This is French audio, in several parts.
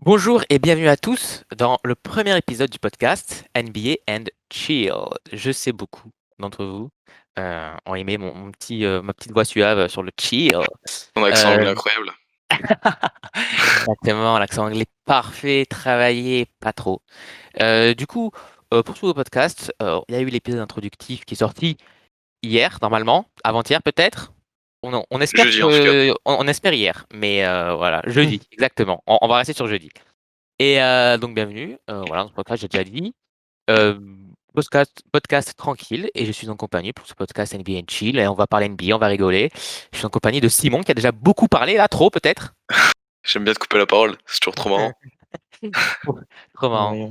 Bonjour et bienvenue à tous dans le premier épisode du podcast NBA and Chill. Je sais beaucoup d'entre vous ont aimé ma petite voix suave sur le chill. Ton accent Euh, anglais incroyable. Exactement, l'accent anglais parfait, travaillé, pas trop. Du coup, pour tout le podcast, il y a eu l'épisode introductif qui est sorti hier, normalement, avant-hier peut-être. On espère Jeudi en tout cas. on espère hier, mais voilà, Hmm. jeudi, exactement. On va rester sur jeudi. Et donc, bienvenue. Voilà, dans ce podcast, j'ai déjà dit. Euh, podcast tranquille. Et je suis en compagnie pour ce podcast NBA and Chill. Et on va parler NBA, on va rigoler. Je suis en compagnie de Simon qui a déjà beaucoup parlé, là, trop peut-être. J'aime bien te couper la parole, c'est toujours trop marrant. Trop marrant. Oui,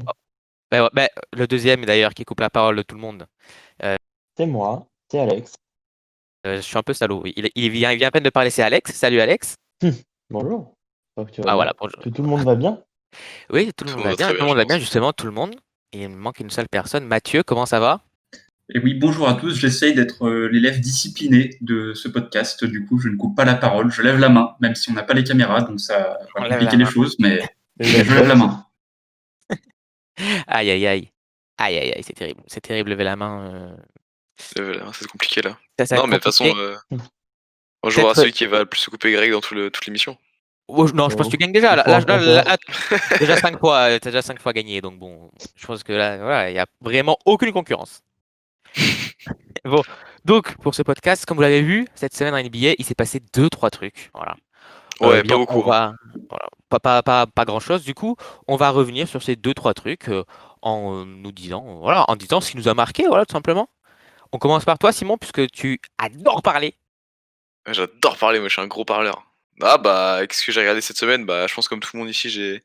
Oh, ouais, le deuxième, d'ailleurs, qui coupe la parole de tout le monde. Euh, c'est moi, c'est Alex. je suis un peu salaud. Oui. Il vient à peine de parler, c'est Alex. Salut, Alex. Bonjour. J'espère que tu vas Ah, bien. voilà. Bonjour. Que tout le monde va bien. Oui, tout le Tout monde le monde va va bien. très Tout bien, le je monde va bien, pense. justement, tout le monde. Et il me manque une seule personne. Mathieu, comment ça va? Et oui, bonjour à tous. J'essaye d'être l'élève discipliné de ce podcast. Du coup, je ne coupe pas la parole. Je lève la main, même si on n'a pas les caméras, donc ça va On lève la compliquer les main. choses, mais je Lève lève la tête. main. Aïe, aïe, aïe. Aïe, aïe, aïe, c'est terrible. C'est terrible, lever la main. Là, c'est compliqué là. Ça va être Non, mais de toute façon, compliqué. on jouera à Peut-être. celui qui va le plus se couper Greg dans toute l'émission. Oh, non, je pense que tu Oh, gagnes déjà. il Là, faut un compteur. déjà 5 fois, t'as déjà 5 fois gagné. Donc bon, je pense que là, voilà, il n'y a vraiment aucune concurrence. Bon, donc pour ce podcast, comme vous l'avez vu, cette semaine en NBA, il s'est passé deux, trois trucs. Voilà. Ouais, pas Bien, on beaucoup. Hein. va, voilà, pas grand-chose. Du coup, on va revenir sur ces deux, trois trucs en nous disant, voilà, en disant ce qui nous a marqué, voilà, tout simplement. On commence par toi, Simon, puisque tu adores parler. Ouais, j'adore parler, moi je suis un gros parleur. Ah bah, qu'est-ce que j'ai regardé cette semaine? Bah, je pense comme tout le monde ici, j'ai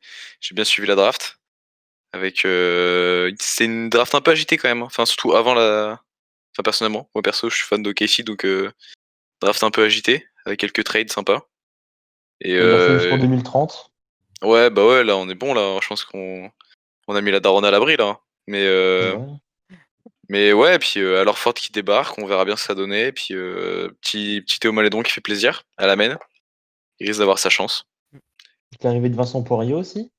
bien suivi la draft. Avec, c'est une draft un peu agitée quand même. Hein. Enfin, surtout avant la. Enfin, personnellement, moi perso, je suis fan de Casey, donc draft un peu agité, avec quelques trades sympas. Et C'est bien fait jusqu'en 2030. ouais, bah ouais, là on est bon là. Je pense qu'on a mis la daronne à l'abri là. Mais Ouais. mais ouais, puis alors Ford qui débarque, on verra bien ce que ça donnait. Et puis petit Théo Malédon qui fait plaisir à la main. Il risque d'avoir sa chance. L'arrivée de Vincent Poirier aussi.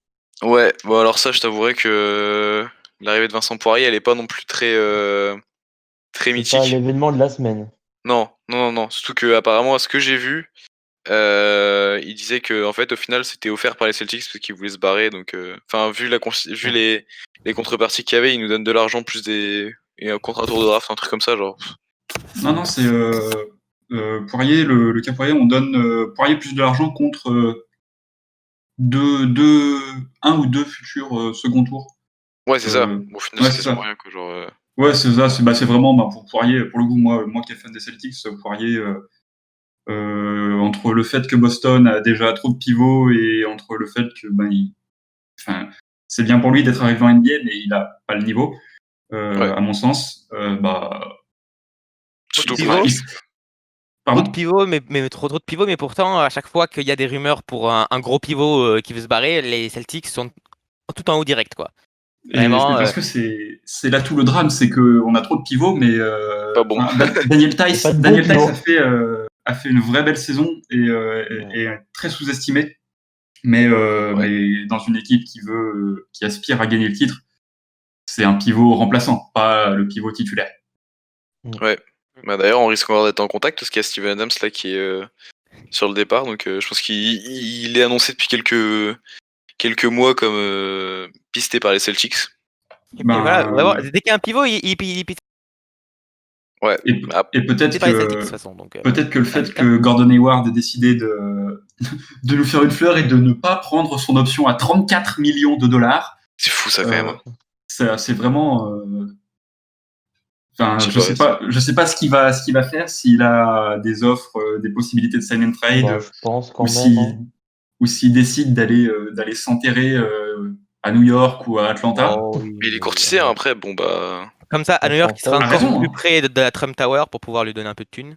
Ouais, bon alors ça, je t'avouerai que l'arrivée de Vincent Poirier, elle est pas non plus très C'est pas mythique. l'événement de la semaine. Non, non, non, non. Surtout que apparemment, à ce que j'ai vu, il disait que en fait, au final, c'était offert par les Celtics parce qu'ils voulaient se barrer. Donc, enfin, vu les contreparties qu'il y avait, ils nous donnent de l'argent plus et un contrat tour de draft, un truc comme ça, genre. Non, non, c'est Poirier, le cas Poirier, on donne Poirier plus de l'argent contre un ou deux futurs second tour. Ouais, c'est ça. Euh, Bon, au final, ouais, c'est c'est quasiment ça. rien, quoi. Genre, Ouais, c'est ça. C'est vraiment pour Poirier. Pour le coup, moi qui est fan des Celtics, Poirier. Entre le fait que Boston a déjà trop de pivots et entre le fait que enfin, c'est bien pour lui d'être arrivé en NBA, mais il a pas le niveau, ouais. à mon sens. Trop de Surtout pivots, trop de Pardon. pivots, mais trop de pivots. Mais pourtant, à chaque fois qu'il y a des rumeurs pour un gros pivot qui veut se barrer, les Celtics sont tout en haut direct, quoi. Mais Vraiment. parce que c'est là tout le drame, c'est que on a trop de pivots, mais pas bon. Daniel Et pas Tice, de bons Daniel Tice pivots. a fait une vraie belle saison Ouais. et est très sous-estimé. Ouais. Mais dans une équipe qui aspire à gagner le titre, c'est un pivot remplaçant, pas le pivot titulaire. Ouais. Bah, d'ailleurs, on risque encore d'être en contact parce qu'il y a Steven Adams là qui est sur le départ. Donc, je pense qu'il est annoncé depuis quelques mois comme pisté par les Celtics. Et puis voilà, vraiment, Ben, dès qu'il y a un pivot, il est pisté Ouais. et, Ah, et peut-être par les Celtics, de toute que façon. Donc, peut-être que le ça fait indique, hein. que Gordon Hayward ait décidé de nous faire une fleur et de ne pas prendre son option à 34 millions de dollars, c'est fou ça quand même. Hein. c'est vraiment. Je Enfin, sais pas. je sais pas ce qu'il va faire s'il a des offres, des possibilités de sign and trade, Bah, je pense ou quand même. Hein. ou s'il décide d'aller s'enterrer à New York ou à Atlanta. Oh Mais il est oui. courtisé hein, après. Bon bah. Comme ça, à New York, il sera Atlanta, A encore raison, plus hein. près de la Trump Tower pour pouvoir lui donner un peu de thunes.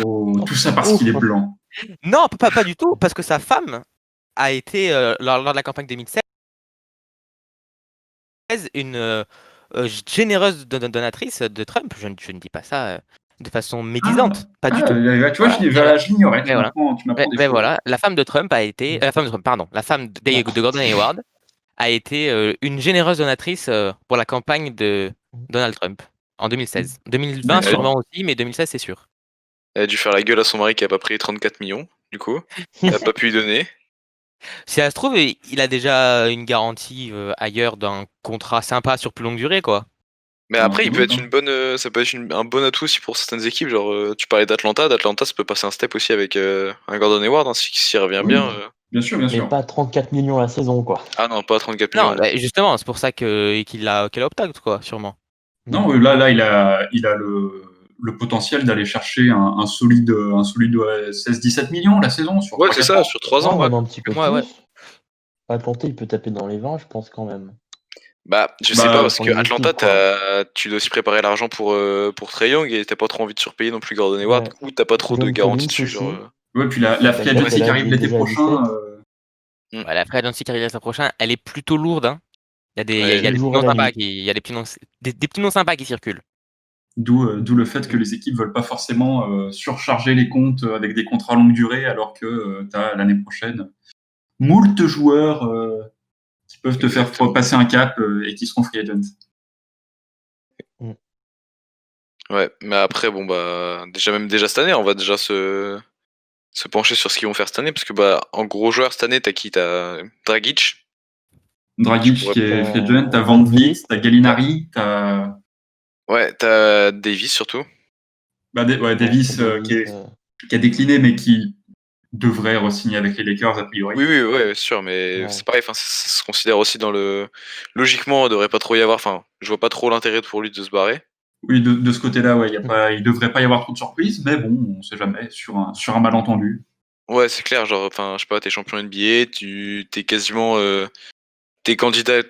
Oh, tout ça parce qu'il est Ouf. blanc. Non, pas du tout, parce que sa femme a été, lors de la campagne 2016, une généreuse donatrice de Trump. Je ne dis pas ça de façon médisante, pas du tout. Tu vois, Voilà. je l'ignorais. Ben voilà. Tu m'apprends des choses. Voilà, la femme de Trump a été, la femme de Trump, pardon, la femme de Gordon Hayward a été une généreuse donatrice pour la campagne de Donald Trump en 2016. 2020 D'accord. sûrement aussi, mais 2016 c'est sûr. Elle a dû faire la gueule à son mari qui a pas pris 34 millions, du coup. Elle a pas pu lui donner. Si ça se trouve, il a déjà une garantie ailleurs d'un contrat sympa sur plus longue durée, quoi. Mais Non, après, il sans peut doute, être une bonne, ça peut être un bon atout aussi pour certaines équipes. Genre, tu parlais d'Atlanta, ça peut passer un step aussi avec un Gordon Hayward, hein, s'il revient Oui. bien. Bien sûr, bien Mais sûr. pas 34 millions la saison, quoi. Ah non, pas 34 millions. Non, bah, justement, c'est pour ça qu'il a opté, quoi, sûrement. Non, là, il a le potentiel d'aller chercher un solide 16-17 millions la saison sur Ouais, 3-4 c'est ça, ans. sur 3 Ouais, ans. Ouais. même un petit peu Ouais, ouais. plus. Atlanta, il peut taper dans les 20, je pense, quand même. Bah, je sais pas, parce pour que les Atlanta, équipes, quoi. tu dois aussi préparer l'argent pour Trae Young et t'as pas trop envie de surpayer non plus Gordon Hayward, Ouais. ou t'as pas trop de John garantie Collins dessus. aussi. Genre, Ouais, puis la free T'as agency qui arrive l'été déjà à prochain. 17. Ouais, la free agency qui arrive l'année prochaine, elle est plutôt lourde, hein. Ouais, Il y a Le des petits jour et noms la sympas nuit. il y a des petits noms, des petits noms sympas qui circulent. D'où le fait que les équipes veulent pas forcément surcharger les comptes avec des contrats longue durée, alors que tu as l'année prochaine moult joueurs qui peuvent te faire exactement. passer un cap et qui seront free agents. Ouais, mais après, bon, bah, déjà cette année, on va déjà se pencher sur ce qu'ils vont faire cette année, parce que, bah, en gros joueur cette année, t'as qui? T'as Dragic. Dragic pourrais- qui est free agent, t'as Van Van Vliet. Vliet, t'as Gallinari, t'as t'as Davis surtout. Davis Davis, qui a décliné mais qui devrait re-signer avec les Lakers a priori. Oui, ouais, sûr, mais Ouais. c'est pareil, enfin, ça se considère aussi dans le. Logiquement, il devrait pas trop y avoir, enfin, je vois pas trop l'intérêt pour lui de se barrer. Oui, de ce côté-là, ouais, il devrait pas y avoir trop de surprises, mais bon, on sait jamais sur un malentendu. Ouais, c'est clair, genre, enfin, je sais pas, t'es champion NBA, t'es quasiment. T'es candidat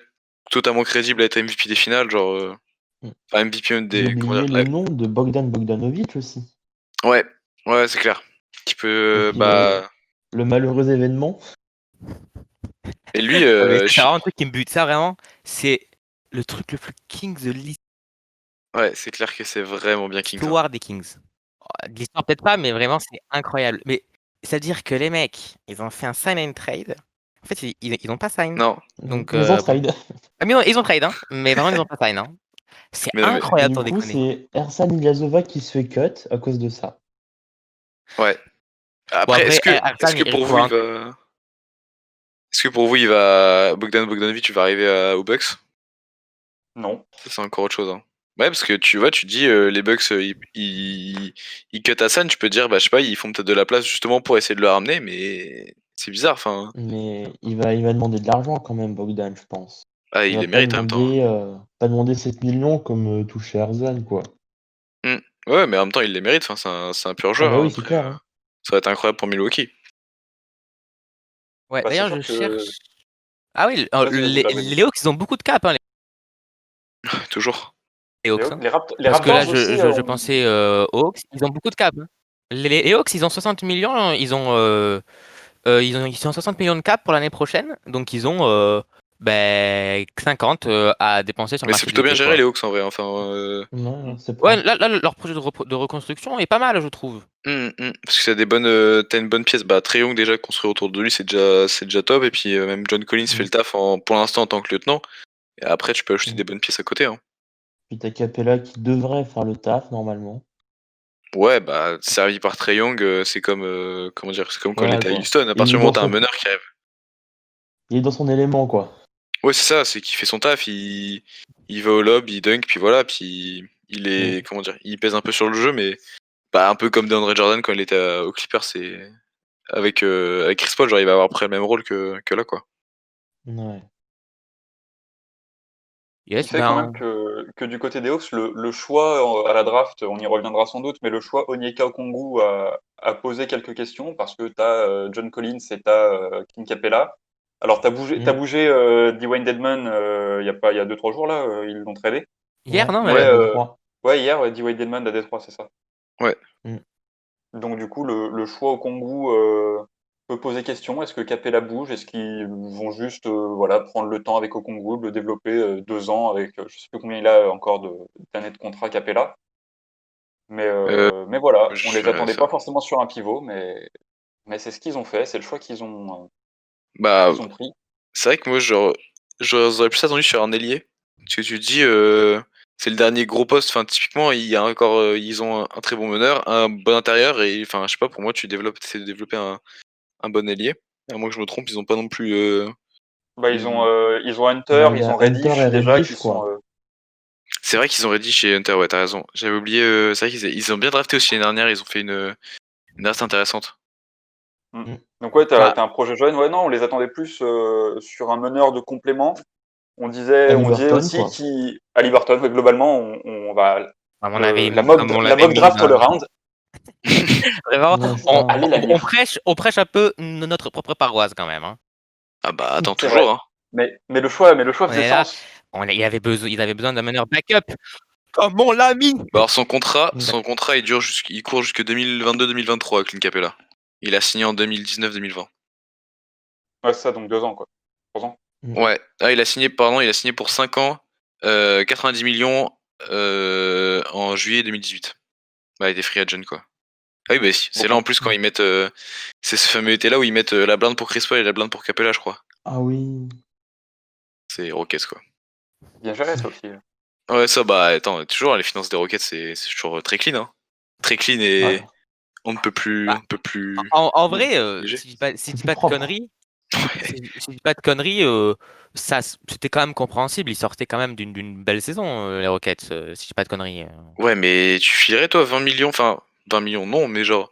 totalement crédible à être MVP des finales, genre. Enfin, MVP J'ai des. Comment oublié dire? le nom de Bogdan Bogdanovic aussi. Ouais, c'est clair. Qui peut. Donc, Bah. le malheureux événement. Et lui, Ah, mais c'est vraiment un truc qui me bute. Ça, vraiment, c'est le truc le plus Kings de ouais, c'est clair que c'est vraiment bien Kings. Hein. l'histoire des Kings. De l'histoire, peut-être pas, mais vraiment, c'est incroyable. Mais c'est-à-dire que les mecs, ils ont fait un sign and trade. En fait, ils ont pas sign. Non, Donc, Ils ont bon. trade. Ah, mais ils ont trade, hein. Mais vraiment, ils ont pas sign. Hein. C'est mais non, mais. Et incroyable, du sans coup, déconner. c'est Ersan Ilyasova qui se fait cut à cause de ça. Ouais. Bon, Après, après, est-ce que il pour vous, reçoit il va. Est-ce que pour vous, il va. Bogdanovic, il va arriver aux Bucks? Non. Ça, c'est encore autre chose. Hein. Ouais, parce que tu vois, tu dis, les Bucks, ils cut Hassan, tu peux dire, bah, je sais pas, ils font peut-être de la place justement pour essayer de le ramener, mais c'est bizarre, enfin. Mais il va demander de l'argent quand même, Bogdan, je pense. Ah, Il il va les mérite en même temps. pas demander 7 millions comme touché Erzan, quoi. Hein. Ouais, mais en même temps, il les mérite, enfin, c'est un pur Ah joueur. bah Hein, oui, c'est après, clair. Hein. ça va être incroyable pour Milwaukee. Ouais, Bah, c'est d'ailleurs, sûr je que. cherche. Ah oui, Vas-y, vas-y, bah, vas-y. les Hawks, ils ont beaucoup de cap, hein, Toujours. les Hawks. Hein. Les Parce que là, Raptors aussi. je pensais aux Hawks, ils ont beaucoup de cap. Hein. Les Hawks, ils ont 60 millions, ils ont 60 millions de cap pour l'année prochaine, donc ils ont 50 à dépenser sur le Mais c'est marché de plutôt bien l'été, géré, quoi. les Hawks, en vrai. Enfin, Non, c'est Ouais, pas. là, leur projet de reconstruction est pas mal, je trouve. Parce que t'as une bonne pièce. Bah, Trae Young, déjà, construit autour de lui, c'est déjà top. Et puis, même John Collins fait le taf pour l'instant en tant que lieutenant. Et après, tu peux ajouter des bonnes pièces à côté. Hein. Puis t'as Capella qui devrait faire le taf, normalement. Ouais, bah, servi par Trae Young, c'est comme, comment dire, c'est comme quand il Voilà, était à quoi. Houston. À Il partir est du moment dans où t'as un son... meneur qui arrive. il est dans son élément, quoi. Ouais, c'est ça, c'est qu'il fait son taf, il va au lob, il dunk, puis voilà, puis il est, comment dire, il pèse un peu sur le jeu, mais bah, un peu comme DeAndre Jordan quand il était aux Clippers, c'est avec Chris Paul, genre il va avoir après le même rôle que là, quoi. Ouais. Tu Yes, sais quand même que du côté des Hawks, le choix à la draft, on y reviendra sans doute, mais le choix Onyeka Okongwu a posé quelques questions parce que tu as John Collins et tu as Clint Capella. Alors, tu as bougé Dwayne Dedman il y a 2-3 jours, là, ils l'ont tradé. hier, non, Ouais, Mais, même. Détroit. Ouais, hier, Dwayne Dedman à Détroit, c'est ça. Ouais. Donc, du coup, le choix Okongwu peut poser question. Est-ce que Capella bouge? Est-ce qu'ils vont juste voilà, prendre le temps avec Okongwu, le développer 2 ans avec, je sais plus combien il a encore d'années de contrat Capella. Mais voilà, je on les verrais attendait ça. pas forcément sur un pivot, mais c'est ce qu'ils ont fait, c'est le choix Bah, qu'ils ont pris. c'est vrai que moi, j'aurais plus attendu sur un ailier. Parce que tu te dis, c'est le dernier gros poste. Enfin, typiquement, il y a encore, ils ont un très bon meneur, un bon intérieur, et enfin, je sais pas, pour moi, essaies de développer un bon ailier. À moins que je me trompe, ils ont pas non plus. Bah, Une- ils ont Hunter, Bah, il y ils a ont Hunter Reddish et déjà, Reddish, qui sont. quoi. C'est vrai qu'ils ont Reddish chez Hunter, ouais, t'as raison. J'avais oublié, c'est vrai ils ont bien drafté aussi l'année dernière, ils ont fait une draft intéressante. Donc ouais, Bah, t'as un projet jeune. Ouais, non, on les attendait plus sur un meneur de complément. On disait Halliburton, aussi quoi. à Liberton, ouais, globalement, on va comme on la l'avait mock mis, draft all around. vraiment, Ouais, c'est on, ça. Allez la on lire. prêche un peu notre propre paroisse quand même. Hein. Ah bah, attends, C'est vrai. toujours, hein. Mais le choix On faisait est là, sens. ils avaient besoin d'un meneur backup, comme on l'a mis. Bah alors Mm. son contrat il court jusque 2022-2023 avec Clint Capella. Il a signé en 2019-2020. Ouais, c'est ça, donc 2 ans, quoi. 3 ans. Ouais, il a signé pour 5 ans, 90 millions en juillet 2018. Bah, il était free agent quoi. Ah oui, bah si, c'est là en plus quand ils mettent. C'est ce fameux été là où ils mettent la blinde pour Chris Paul et la blinde pour Capella, je crois. Ah oui. C'est Rockets quoi. Bien géré, ça aussi. Ouais, ça, bah attends, toujours les finances des Rockets, c'est toujours très clean, hein. Très clean et Ouais. on ne peut plus. Bah, On ne peut plus. En vrai, léger. si je C'est dis plus pas de propre. conneries, si je dis pas de conneries, c'était quand même compréhensible. Ils sortaient quand même d'une belle saison, les Rockets, si je dis pas de conneries. Ouais, mais tu filerais toi 20 millions, enfin 20 millions non, mais genre.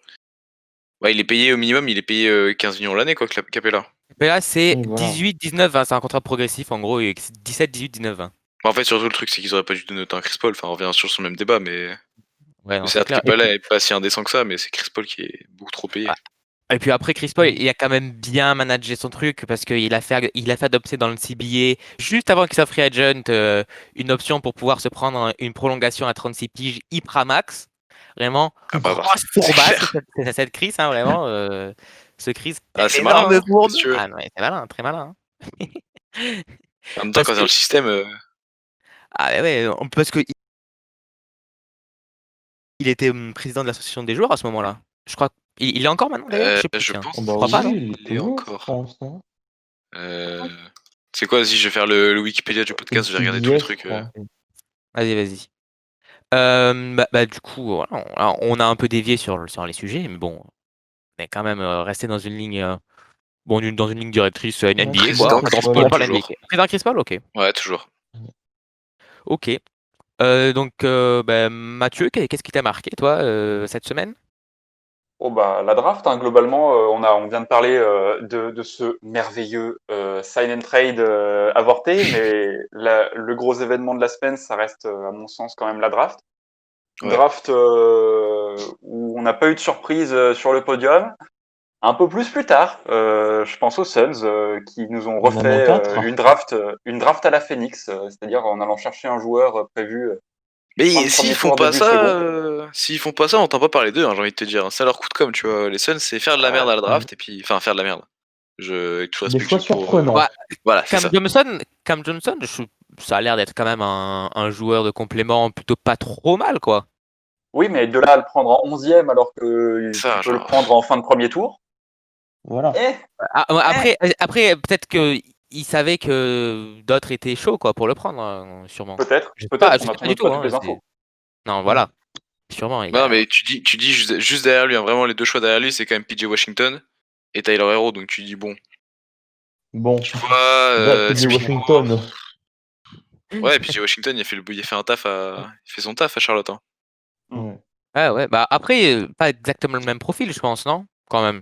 Ouais, il est payé au minimum, il est payé 15 millions l'année quoi, Capella. Mais là, c'est Oui, voilà. 18, 19, 20. C'est un contrat progressif en gros. Et 17, 18, 19, 20. Bah, en fait, surtout le truc, c'est qu'ils auraient pas dû donner autant à Chris Paul. Enfin, on revient sur le même débat, mais. Ouais, non, c'est Certes, clair. Et Capella puis, est pas si indécent que ça, mais c'est Chris Paul qui est beaucoup trop payé. ah, et puis après, Chris Paul, il a quand même bien managé son truc parce il a fait adopter dans le CBA, juste avant qu'il soit free agent, une option pour pouvoir se prendre une prolongation à 36 piges hyper max. Vraiment, Ah bah, grosse c'est fourbasse, clair. cette crise, hein, vraiment. Ce crise, Ah, c'est malin, énorme hein. fourbe. Qu'est-ce que tu veux. Ah non, c'est malin, très malin. Hein. En même temps, Parce quand que, dans le système. ah ouais, parce que il était président de l'association des joueurs à ce moment-là. Je crois qu'il est encore maintenant d'ailleurs, je sais plus, Je tiens. pense Oh Je bah crois pas, oui, non? il est qu'il est toujours, je encore. pense. Non C'est quoi, si je vais faire le Wikipédia du podcast, je vais regarder tous les CBS, je trucs. crois. Vas-y, vas-y. Du coup, voilà, on a un peu dévié sur les sujets, mais bon, on est quand même resté dans une ligne, dans une ligne directrice Ouais, NBA, c'est quoi. Président bien, On Chris Chris Paul. on Paul, parle NBA. toujours. Président Chris Paul, ok. Ouais, toujours. Ok. Donc, Mathieu, qu'est-ce qui t'a marqué, toi, cette semaine? Oh bah la draft, hein, globalement, on vient de parler de ce merveilleux sign and trade avorté, mais le gros événement de la semaine, ça reste à mon sens quand même la draft. Ouais. Draft où on n'a pas eu de surprise sur le podium. Un peu plus tard, je pense aux Suns qui nous ont On en a refait 4. une draft à la Phoenix, c'est-à-dire en allant chercher un joueur prévu fin Mais de premier tour, début s'ils font pas ça, on n'entend pas parler d'eux, hein, j'ai envie de te dire. Ça leur coûte comme, tu vois. Les Suns, c'est faire de la merde à la draft, et puis. Enfin, faire de la merde. Avec tout le Des respect que choix j'ai pour. surprenants. Ouais, Voilà, c'est ça. Cam Johnson, ça a l'air d'être quand même un joueur de complément plutôt pas trop mal, quoi. Oui, mais de là à le prendre en 11e alors que tu Ça, peux le genre. prendre en fin de premier tour. Voilà. Eh, Après, peut-être que il savait que d'autres étaient chauds, quoi, pour le prendre, sûrement. peut-être, Je on sais n'a pas du pas tout, toutes hein. les infos. Non, voilà. Sûrement, il Non, a. mais tu dis juste derrière lui, hein, vraiment, les deux choix derrière lui, c'est quand même PJ Washington et Tyler Hero, donc tu dis, bon. Bon. Tu vois, Déjà, PJ typiquement. Washington. Ouais, PJ Washington, il a fait un taf il fait son taf à Charlotte, hein. Ouais. Ah ouais, bah après, pas exactement le même profil, je pense, non? Quand même.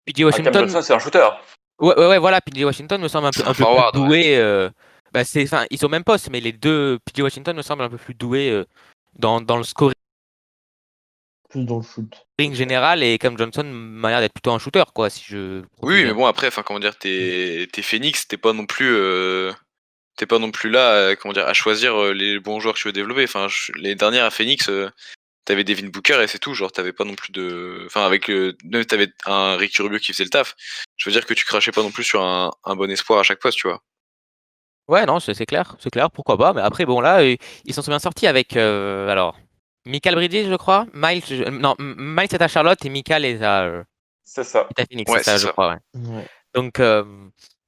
PJ Ah, Cam Washington, Johnson, c'est un shooter. ouais, voilà, PJ Washington me semble C'est un un peu plus forward, ouais. doué. Enfin, ils sont au même poste, mais les deux, PJ Washington me semble un peu plus doué dans le scoring Plus dans le shoot. général, et Cam Johnson m'a l'air d'être plutôt un shooter, quoi, si je profite Oui, mais bien. bon, après, enfin, comment dire, t'es Phoenix, t'es pas non plus là, comment dire, à choisir les bons joueurs que tu veux développer. Enfin, les dernières à Phoenix, t'avais Devin Booker et c'est tout. Genre, t'avais pas non plus de. Enfin, même t'avais un Ricky Rubio qui faisait le taf. Je veux dire que tu crachais pas non plus sur un bon espoir à chaque poste, tu vois. Ouais, non, c'est clair, pourquoi pas. Mais après, bon, là, ils s'en sont bien sortis avec. Alors, Michael Bridges, je crois. Non, Miles est à Charlotte et Michael est à C'est ça. Phoenix, Ouais, c'est ça, c'est je ça. crois. Ouais. Ouais. Donc,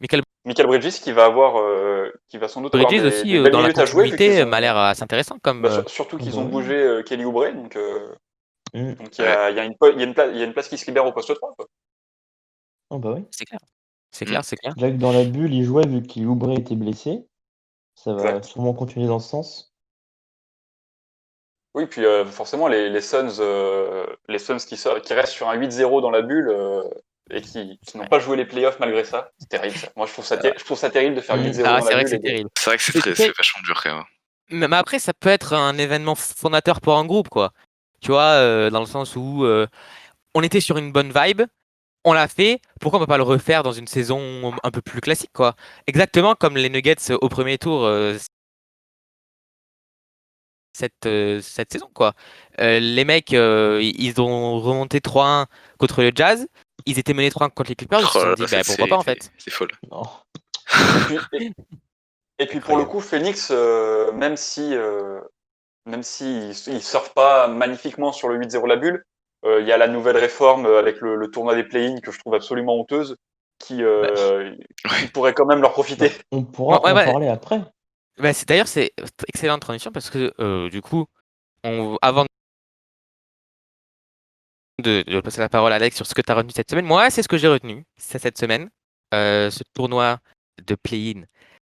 Michael Michael Bridges qui va sans doute avoir Bridges des aussi, belles dans la minutes à jouer vu continuité, qu'ils m'a l'air ont, assez intéressant comme. surtout qu'ils bah ont oui. bougé Kelly Oubre, donc Mm. il y a une place qui se libère au poste 3, quoi. Ah bah oui. C'est clair. C'est clair, c'est clair. Déjà que dans la bulle, il jouait vu qu'Oubre était blessé. Ça va Exact. sûrement continuer dans ce sens. Oui, puis forcément les Suns qui restent sur un 8-0 dans la bulle et qui n'ont Ouais. pas joué les playoffs malgré ça, c'est terrible ça. Moi je trouve ça terrible de faire 8-0 Ah, dans c'est la vrai que bulle. c'est terrible. C'est vrai que c'est vachement dur quand même. Mais après, ça peut être un événement fondateur pour un groupe, quoi. Tu vois, dans le sens où on était sur une bonne vibe, on l'a fait, pourquoi on peut pas le refaire dans une saison un peu plus classique, quoi. Exactement comme les Nuggets au premier tour cette saison, quoi. Les mecs, ils ont remonté 3-1 contre le Jazz, ils étaient menés 3-1 contre les Clippers, ils se Oh sont là dit, là, bah, pourquoi pas, en fait. c'est folle. Non. Et puis pour le coup, Phoenix, même si ils surfent pas magnifiquement sur le 8-0 la bulle, il y a la nouvelle réforme avec le tournoi des play-in que je trouve absolument honteuse, qui pourrait quand même leur profiter. On pourra Ouais, en ouais. parler après. Bah, d'ailleurs, c'est excellente transition parce que du coup, avant de passer la parole à Alex sur ce que tu as retenu cette semaine, moi, c'est ce que j'ai retenu cette semaine. Ce tournoi de play-in,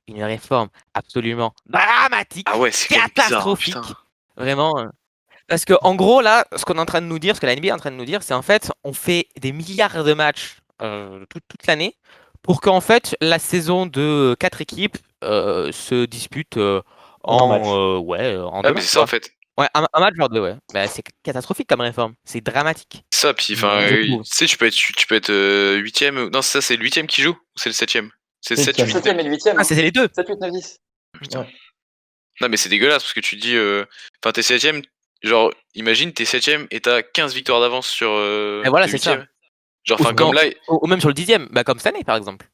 une réforme absolument dramatique, Ah ouais, c'est quand même bizarre, hein, catastrophique. putain. Vraiment. Parce que en gros, là, ce qu'on est en train de nous dire, ce que la NBA est en train de nous dire, c'est en fait, on fait des milliards de matchs toute l'année pour qu'en fait, la saison de 4 équipes se dispute En un match. en 2 Ah mais matchs, c'est ça en quoi. fait. Ouais, un match genre 2, ouais. Bah, c'est catastrophique comme réforme. C'est dramatique. C'est ça, puis enfin, Je Ouais. trouve. tu sais, tu peux être 8ème. Non, c'est ça, c'est le 8ème qui joue ou c'est le 7ème? C'est le 7 ou Septième. 8 7ème et 8ème. Ah, c'est les deux. 7, 8, 9, 10. Putain. Ouais. Non, mais c'est dégueulasse parce que tu te dis. Enfin, t'es 7ème. Genre, imagine, t'es 7ème et t'as 15 victoires d'avance sur Et voilà, le c'est ça. 8ème. Genre, enfin, Ou, comme non, là. ou même sur le 10e, bah, comme cette année, par exemple.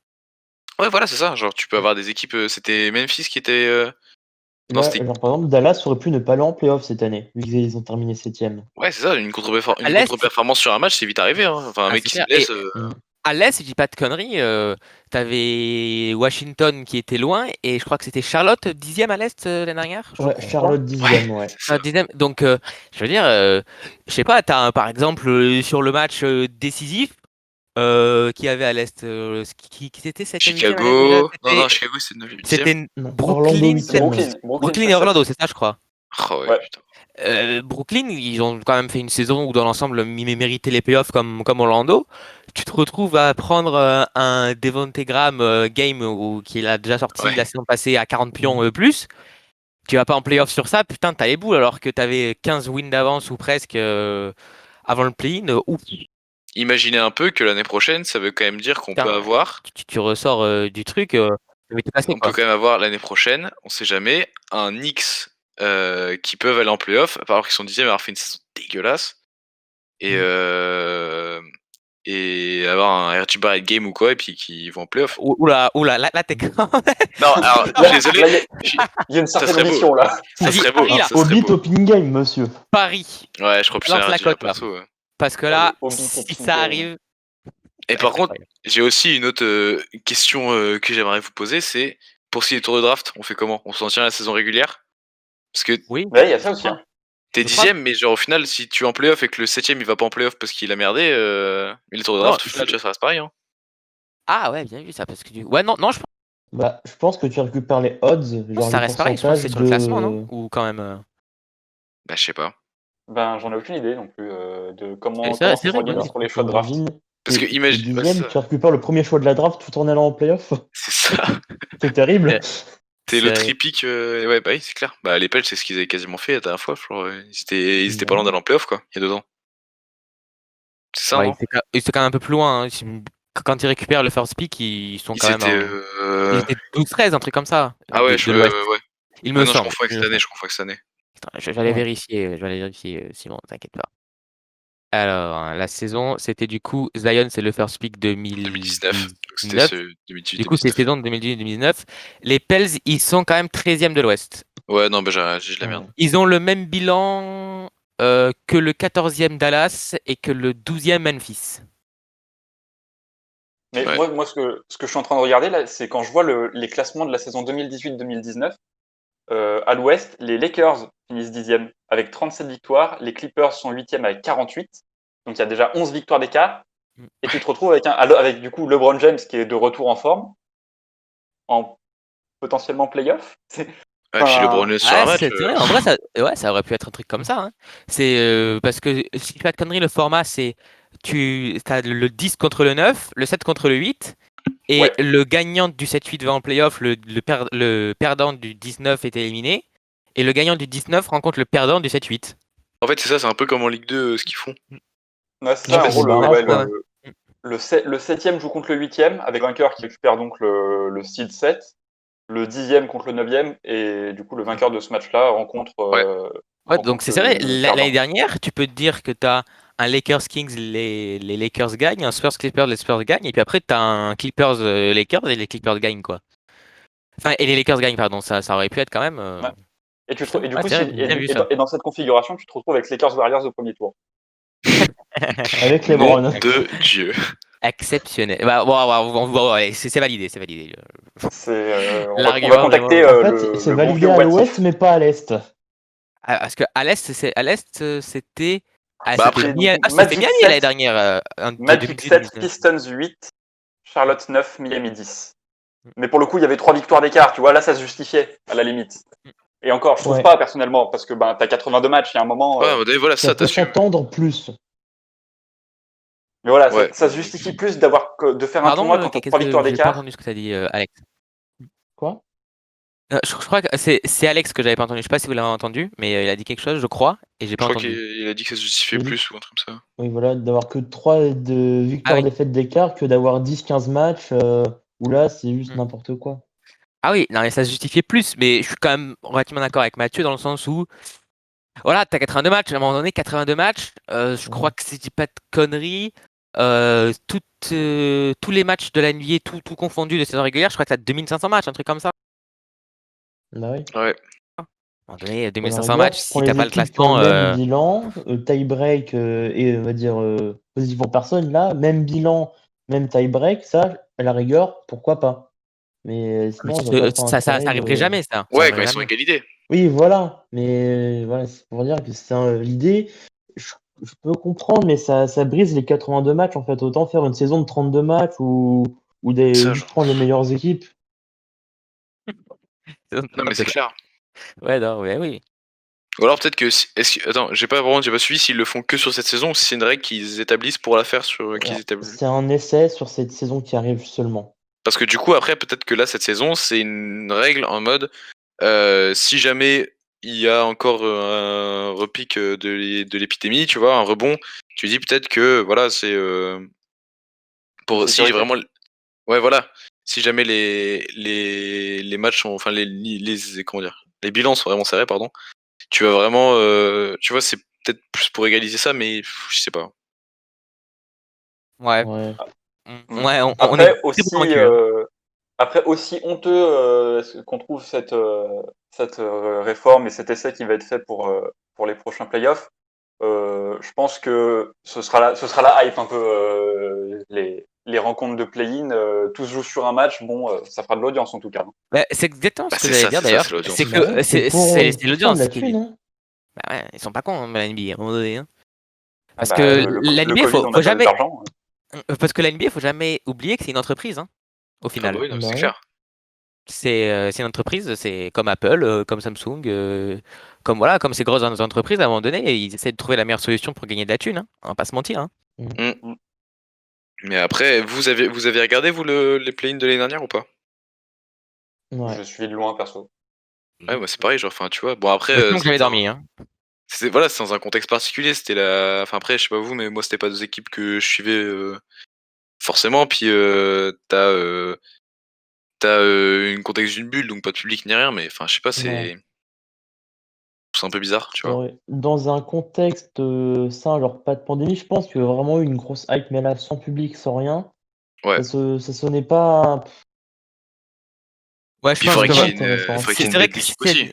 Ouais, voilà, c'est ça. Genre, tu peux avoir des équipes. C'était Memphis qui était. Non, Là, c'était. genre, par exemple, Dallas aurait pu ne pas aller en playoff cette année, vu qu'ils ont terminé 7ème. Ouais, c'est ça, une À l'Est, contre-performance sur un match, c'est vite arrivé. Hein. Enfin, un ah, mec c'est qui se clair. Et blesse. à l'Est, si je dis pas de conneries, t'avais Washington qui était loin, et je crois que c'était Charlotte, 10e à l'Est l'année dernière. Je Ouais, crois. Charlotte 10ème, ouais. C'est ça. 10e. Donc, je veux dire, je sais pas, par exemple, sur le match décisif, qui avait à l'Est, qui c'était 7e, 8e à l'Est déjà? Chicago. Non, Chicago, c'est 9ème, 8ème. C'était Non, Orlando Brooklyn, 8ème. Brooklyn et 7. Orlando, c'est ça, je crois. Oh ouais, Ouais. putain. Brooklyn, ils ont quand même fait une saison où dans l'ensemble ils méritaient les playoffs comme Orlando. Tu te retrouves à prendre un Devonte Graham game qui a déjà sorti Ouais. la saison passée à 40 pions plus. Tu vas pas en playoff sur ça, putain, t'as les boules alors que t'avais 15 wins d'avance ou presque avant le play-in. Ouf, Imaginez un peu que l'année prochaine, ça veut quand même dire qu'on putain, peut avoir. tu ressors du truc, mais t'es passé, On quoi. peut quand même avoir l'année prochaine, on sait jamais, un Knicks qui peuvent aller en playoff, alors qu'ils sont 10ème avoir fait une saison dégueulasse. Et avoir un RJ Barrett game ou quoi, et puis qui vont en playoff. Oula, là t'es quand même. Non, alors, je suis désolé. Là, il y a une Ça certaine serait beau. ambition là. Ça Vas-y, serait beau. Paris, là. Ça serait Hobbit beau. Open Game, monsieur. Paris. Ouais, je crois plus Lance c'est un la RJ cote, là. perso. Ouais. Parce que là, Hobbit si Open ça Game. arrive. Et par contre, j'ai aussi une autre question que j'aimerais vous poser, c'est pour ce qui est des tours de draft, on fait comment? On s'en tient à la saison régulière? Parce que Oui. Ouais, il y a ça aussi. Hein. t'es Je crois- 10ème, mais genre au final, si tu es en playoff et que le 7ème il va pas en playoff parce qu'il a merdé, mais les tours de Non, draft, au final, ça reste pareil. Hein. Ah ouais, bien vu ça, parce que ouais, non, je pense Bah, je pense que tu récupères les odds, que genre ça les reste pareil, je pense que c'est pourcentages sur le classement, non? de... Ou quand même. Bah, je sais pas. Ben, j'en ai aucune idée non plus de comment C'est ça vrai, s'organise pour les choix de draft. Imagine, Parce que t'es imagine. ouais, 10ème, c'est tu ça. récupères le premier choix de la draft tout en allant en playoff. C'est ça. C'est terrible. Ouais. T'es le C'est- tripic. Ouais, bah oui, c'est clair. Bah, les Pels, c'est ce qu'ils avaient quasiment fait la dernière fois. Genre, ils étaient pas Ouais. loin d'aller en playoff, quoi, il y a 2 ans. C'est ça, Ouais, non? ils étaient quand même un peu plus loin. Hein. Quand ils récupèrent le first pick, ils sont Ils quand même. étaient. Ils étaient 12-13, un truc comme ça. Ah ouais, de l'Ouest. ouais. Il Ouais, me non, je semble. confonds avec cette année, Attends, je vais aller Ouais. vérifier, Simon, t'inquiète pas. Alors, la saison, c'était du coup, Zion, c'est le first pick 2019. Donc c'était 2019. ce 2018. Du coup, c'est 2019. saison de 2018-2019. Les Pels, ils sont quand même 13e de l'Ouest. Ouais, non, bah j'ai de la merde. Ils ont le même bilan que le 14e Dallas et que le 12e Memphis. Mais Ouais. moi ce que je suis en train de regarder là, c'est quand je vois les classements de la saison 2018-2019, à l'ouest, les Lakers finissent 10e avec 37 victoires, les Clippers sont 8e avec 48, donc il y a déjà 11 victoires d'écart, et tu te retrouves avec du coup LeBron James qui est de retour en forme, en potentiellement playoff. Ouais, puis le Brown sur un Ah, match. c'est vrai, en vrai, ça aurait pu être un truc comme ça, hein. C'est parce que si je dis pas de conneries, le format, c'est tu as le 10 contre le 9, le 7 contre le 8, et Ouais. le gagnant du 7-8 va en playoff, le perdant du 19 est éliminé, et le gagnant du 19 rencontre le perdant du 7-8. En fait, c'est ça, c'est un peu comme en Ligue 2 ce qu'ils font. Ouais, c'est Ouais, ça, en c'est gros, le barrage, quoi. le 7e joue contre le 8e, avec un vainqueur qui récupère donc le seed 7, le 10e contre le 9e, et du coup, le vainqueur de ce match-là rencontre, Ouais. Ouais, donc rencontre c'est vrai, le l'année perdant. dernière, tu peux te dire que tu as un Lakers Kings, les Lakers gagnent, un Spurs Clippers, les Spurs gagnent, et puis après tu as un Clippers Lakers et les Clippers gagnent, quoi. Enfin, et les Lakers gagnent, pardon, ça aurait pu être quand même. Ouais. Et du Ouais, coup, c'est vrai, bien vu ça. et dans cette configuration, tu te retrouves avec Lakers Warriors au premier tour. Avec les Nom Browns. de Dieu. Exceptionnel. Bah, ouais, c'est validé, c'est validé. On va L'argument, contacter vraiment. En fait, c'est le bon validé vieux à What l'ouest, If. mais pas à l'est. Ah, parce que à l'Est, c'était. Ah, Bah c'était après, C'est du coup c'était Magic Miami l'année 7, dernière, de Magic 7, 2018-2019. Pistons 8, Charlotte 9, Miami 10. Mais pour le coup, il y avait 3 victoires d'écart, tu vois, là, ça se justifiait, à la limite. Et encore, je trouve Ouais. pas, personnellement, parce que ben, t'as 82 matchs, il y a un moment. ouais, voilà, Ça ça, peut t'assumes. s'entendre plus. Mais voilà, Ouais. ça se justifie plus de faire un Pardon, tournoi quand t'as 3 victoires j'ai pas d'écart. entendu ce que tu as dit, Alex. Quoi? Je crois que c'est Alex que j'avais pas entendu. Je sais pas si vous l'avez entendu, mais il a dit quelque chose, je crois, et j'ai Je pas crois entendu. qu'il a dit que ça se justifiait Il a dit- plus ou un truc comme ça. Oui, voilà, d'avoir que 3 de Ah victoires oui. défaites d'écart que d'avoir 10-15 matchs où là, c'est juste Mm. n'importe quoi. Ah oui, non, mais ça se justifiait plus, mais je suis quand même relativement d'accord avec Mathieu dans le sens où, voilà, t'as 82 matchs, à un moment donné, 82 matchs, je crois que si je dis pas de conneries, tous les matchs de la NBA, tout confondu de saison régulière, je crois que t'as 2500 matchs, un truc comme ça. Bah oui. Ouais. À un moment donné, À la 2500 rigueur, matchs, tu prends si t'as les pas le équipes qui ont le classement, même bilan, tie-break et on va dire positif pour personne, là, même bilan, même tie-break, ça, à la rigueur, pourquoi pas. Mais sinon, je vois pas trop ça intérêt arriverait de. jamais, ça. Ça Ouais, quand arriverait ils sont jamais. égalité. Oui, voilà. Mais voilà, c'est pour dire que c'est l'idée. Je, je peux comprendre, mais ça brise les 82 matchs en fait. Autant faire une saison de 32 matchs ou Ça, juste genre. prendre les meilleures équipes. Non, mais c'est clair. Ouais, non, ouais, oui. Ou alors peut-être que. Attends, j'ai pas suivi s'ils le font que sur cette saison ou si c'est une règle qu'ils établissent pour la faire sur. Qu'ils Alors, établissent. c'est un essai sur cette saison qui arrive seulement. Parce que du coup, après, peut-être que là, cette saison, c'est une règle en mode si jamais il y a encore un repic de l'épidémie, tu vois, un rebond, tu dis peut-être que voilà, c'est pour si Sécurité. vraiment. Ouais, voilà. Si jamais les matchs sont. Enfin, comment dire, les bilans sont vraiment serrés, pardon. Tu vas vraiment. Tu vois, c'est peut-être plus pour égaliser ça, mais je sais pas. Ouais. Ouais. Ouais, on est Après très aussi, convaincus, hein. après aussi honteux qu'on trouve cette réforme et cet essai qui va être fait pour les prochains playoffs. Je pense que ce sera la hype un peu les rencontres de play-in. Tous jouent sur un match. Bon, ça fera de l'audience en tout cas. Bah, c'est exactement Bah, ce que j'allais dire c'est ça, d'ailleurs. c'est l'audience. C'est Bah ouais, que c'est pour faire de l'audience la qui thune, dit. hein. Bah ouais, ils sont pas cons, hein, la NBA, à un moment donné, hein. Parce Bah, que la le NBA, Covid, on a faut perdu de jamais. l'argent. Parce que la NBA, faut jamais oublier que c'est une entreprise, hein, au Ah bah final. oui, non, Bah c'est ouais. clair. C'est une entreprise, c'est comme Apple, comme Samsung, comme voilà, comme ces grosses entreprises, à un moment donné, ils essaient de trouver la meilleure solution pour gagner de la thune, hein. On va pas se mentir, hein. Mais après, vous avez regardé, vous, les play-ins de l'année dernière ou pas? Ouais. Je suis de loin perso. Ouais, moi c'est pareil, genre, enfin, tu vois. Bon, après, Mais sinon que j'avais dormi, hein. voilà, c'est dans un contexte particulier. C'était la. Enfin, après, je sais pas vous, mais moi, c'était pas deux équipes que je suivais forcément. Puis, t'as une contexte d'une bulle, donc pas de public ni rien, mais enfin, je sais pas, Ouais. c'est un peu bizarre, tu vois. Ouais. Dans un contexte sain, genre pas de pandémie, je pense qu'il y a vraiment eu une grosse hype, mais là, sans public, sans rien, Ouais. ça sonnait pas. Ouais, je Puis il pense faudrait que qu'il y Pas ait intéressant. faudrait qu'il y ait c'est une vrai bête que si d'équipe aussi.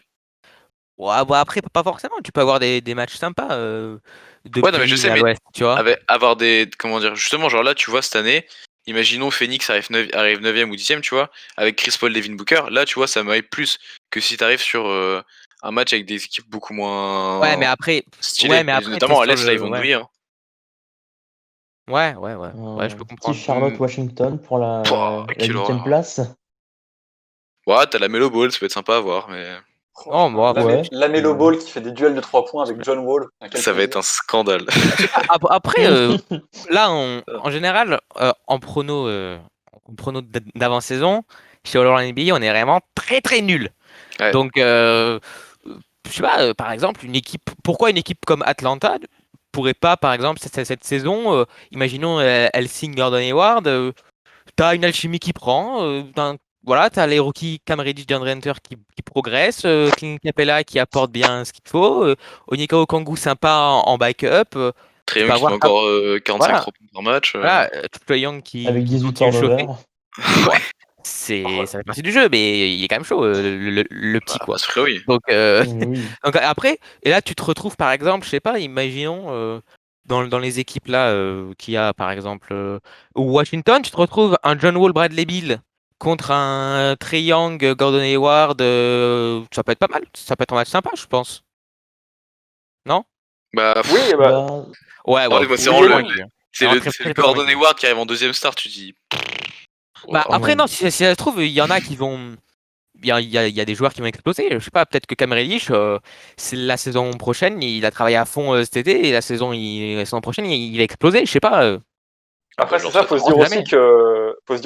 Ouais, bah après, pas forcément. Tu peux avoir des matchs sympas Ouais, non, mais je depuis sais, à mais l'ouest, tu vois. avoir des. Comment dire? Justement, genre là, tu vois, cette année, imaginons Phoenix arrive 9ème ou 10ème, tu vois, avec Chris Paul, Devin Booker. Là, tu vois, ça m'aille plus que si t'arrives sur un match avec des équipes beaucoup Ouais, mais moins après, stylées. Et t'es notamment à sur l'Est, là, ils le. vont Ouais, briller. Hein. ouais, je peux Petit comprendre. Charlotte-Washington pour Pouah, la quelle 8e horreur. place. Ouais, t'as la Melo Ball, ça peut être sympa à voir, mais Oh, Franchement, bon, après, Ouais. la Melo Ball qui fait des duels de 3 points avec John Wall. Quel ça va être plaisir. un scandale. je sais pas. Après, là, en général, en prono d'avant-saison, chez All NBA, on est vraiment très très nul. Ouais. Donc, je sais pas, par exemple, pourquoi une équipe comme Atlanta pourrait pas, par exemple, cette saison, imaginons, elle signe Gordon Hayward, t'as une alchimie qui prend, voilà, t'as les rookies Cam Reddish, DeAndre Hunter qui progressent, Clint Capella qui apporte bien ce qu'il faut, Onyeka Okongwu sympa en backup, tu peux Trae qui fait avoir, encore 45 voilà, 3 points par match. voilà, Trae Young Avec qui 18 continue de chauffer. turnovers. Ouais, Ouais, ça fait partie du jeu, mais il est quand même chaud, le petit, bah, quoi. c'est vrai, oui. Donc, Oui. donc après, et là, tu te retrouves, par exemple, je sais pas, imaginons, dans les équipes là, qu'il y a, par exemple, Washington, tu te retrouves un John Wall, Bradley Beal contre un Trae Young, Gordon Hayward, ça peut être pas mal, ça peut être un match sympa, je pense. Non? Bah, Oui, bah, Bah, Ouais, en ouais, fait, moi, c'est oui vraiment et franchement, non. il est c'est vraiment très, c'est le très, très Gordon convaincu. Hayward qui arrive en deuxième star, tu dis. Bah, Waouh. après, ouais. non, si ça se trouve, il y en a qui vont. Il y a des joueurs qui vont exploser. Je sais pas, peut-être que Cam Reddish, c'est la saison prochaine, il a travaillé à fond cet été, et la saison prochaine, il va exploser. Je sais pas. Ah bah, Après, je c'est leur ça, souhaite. faut Hein. se On dire sait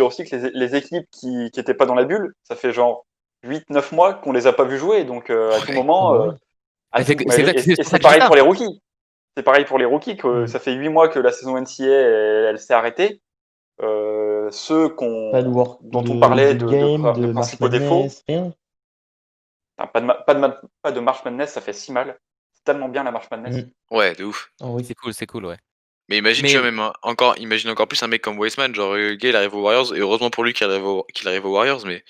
aussi jamais. que les équipes qui étaient pas dans la bulle, ça fait genre 8 9 mois qu'on les a pas vus jouer. Donc, à tout Ouais. Ah moment, bah oui. Mais c'est et pour ça c'est que je dis pareil ça. pour les rookies. C'est pareil pour les rookies, que Mm. ça fait 8 mois que la saison NCAA, elle s'est arrêtée. Ceux Pas de work, dont on parlait de game, de de March principaux défauts, Madness, rien. enfin, pas de March Madness, ça fait si mal. C'est tellement bien la March Madness. Mm. Ouais, de ouf. Ah oui. C'est cool, ouais. Mais imagine, tu Mais vois, même imagine encore plus un mec comme Weissman. Genre, le gars, il arrive aux Warriors, et heureusement pour lui qu'il arrive aux Warriors, mais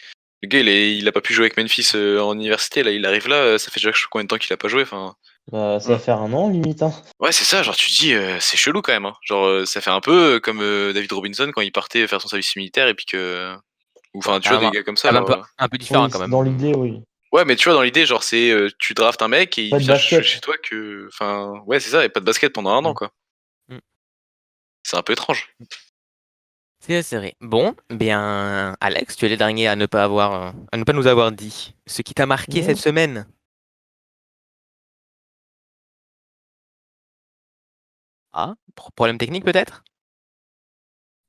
le gars, il a pas pu jouer avec Memphis en université. Là, il arrive là, ça fait déjà combien de temps qu'il a pas joué. Enfin, Bah, ça va faire un an, limite. Hein. ouais, c'est ça. Genre, tu te dis, c'est chelou quand même. Hein. Genre, ça fait un peu comme David Robinson quand il partait faire son service militaire, et puis que. Ou bon, enfin, tu vois, des gars comme ça, quand même genre. un peu différent Oui, quand dans même. l'idée, oui. Ouais, mais tu vois, dans l'idée, genre, c'est tu draftes un mec et il Pas de vient chez basket. toi que. Enfin, ouais, c'est ça, et pas de basket pendant un an, Mm. quoi. Mm. C'est un peu étrange. C'est vrai. Bon, bien, Alex, tu es le dernier à ne pas nous avoir dit ce qui t'a marqué cette Mm. semaine. Ah, problème technique peut-être?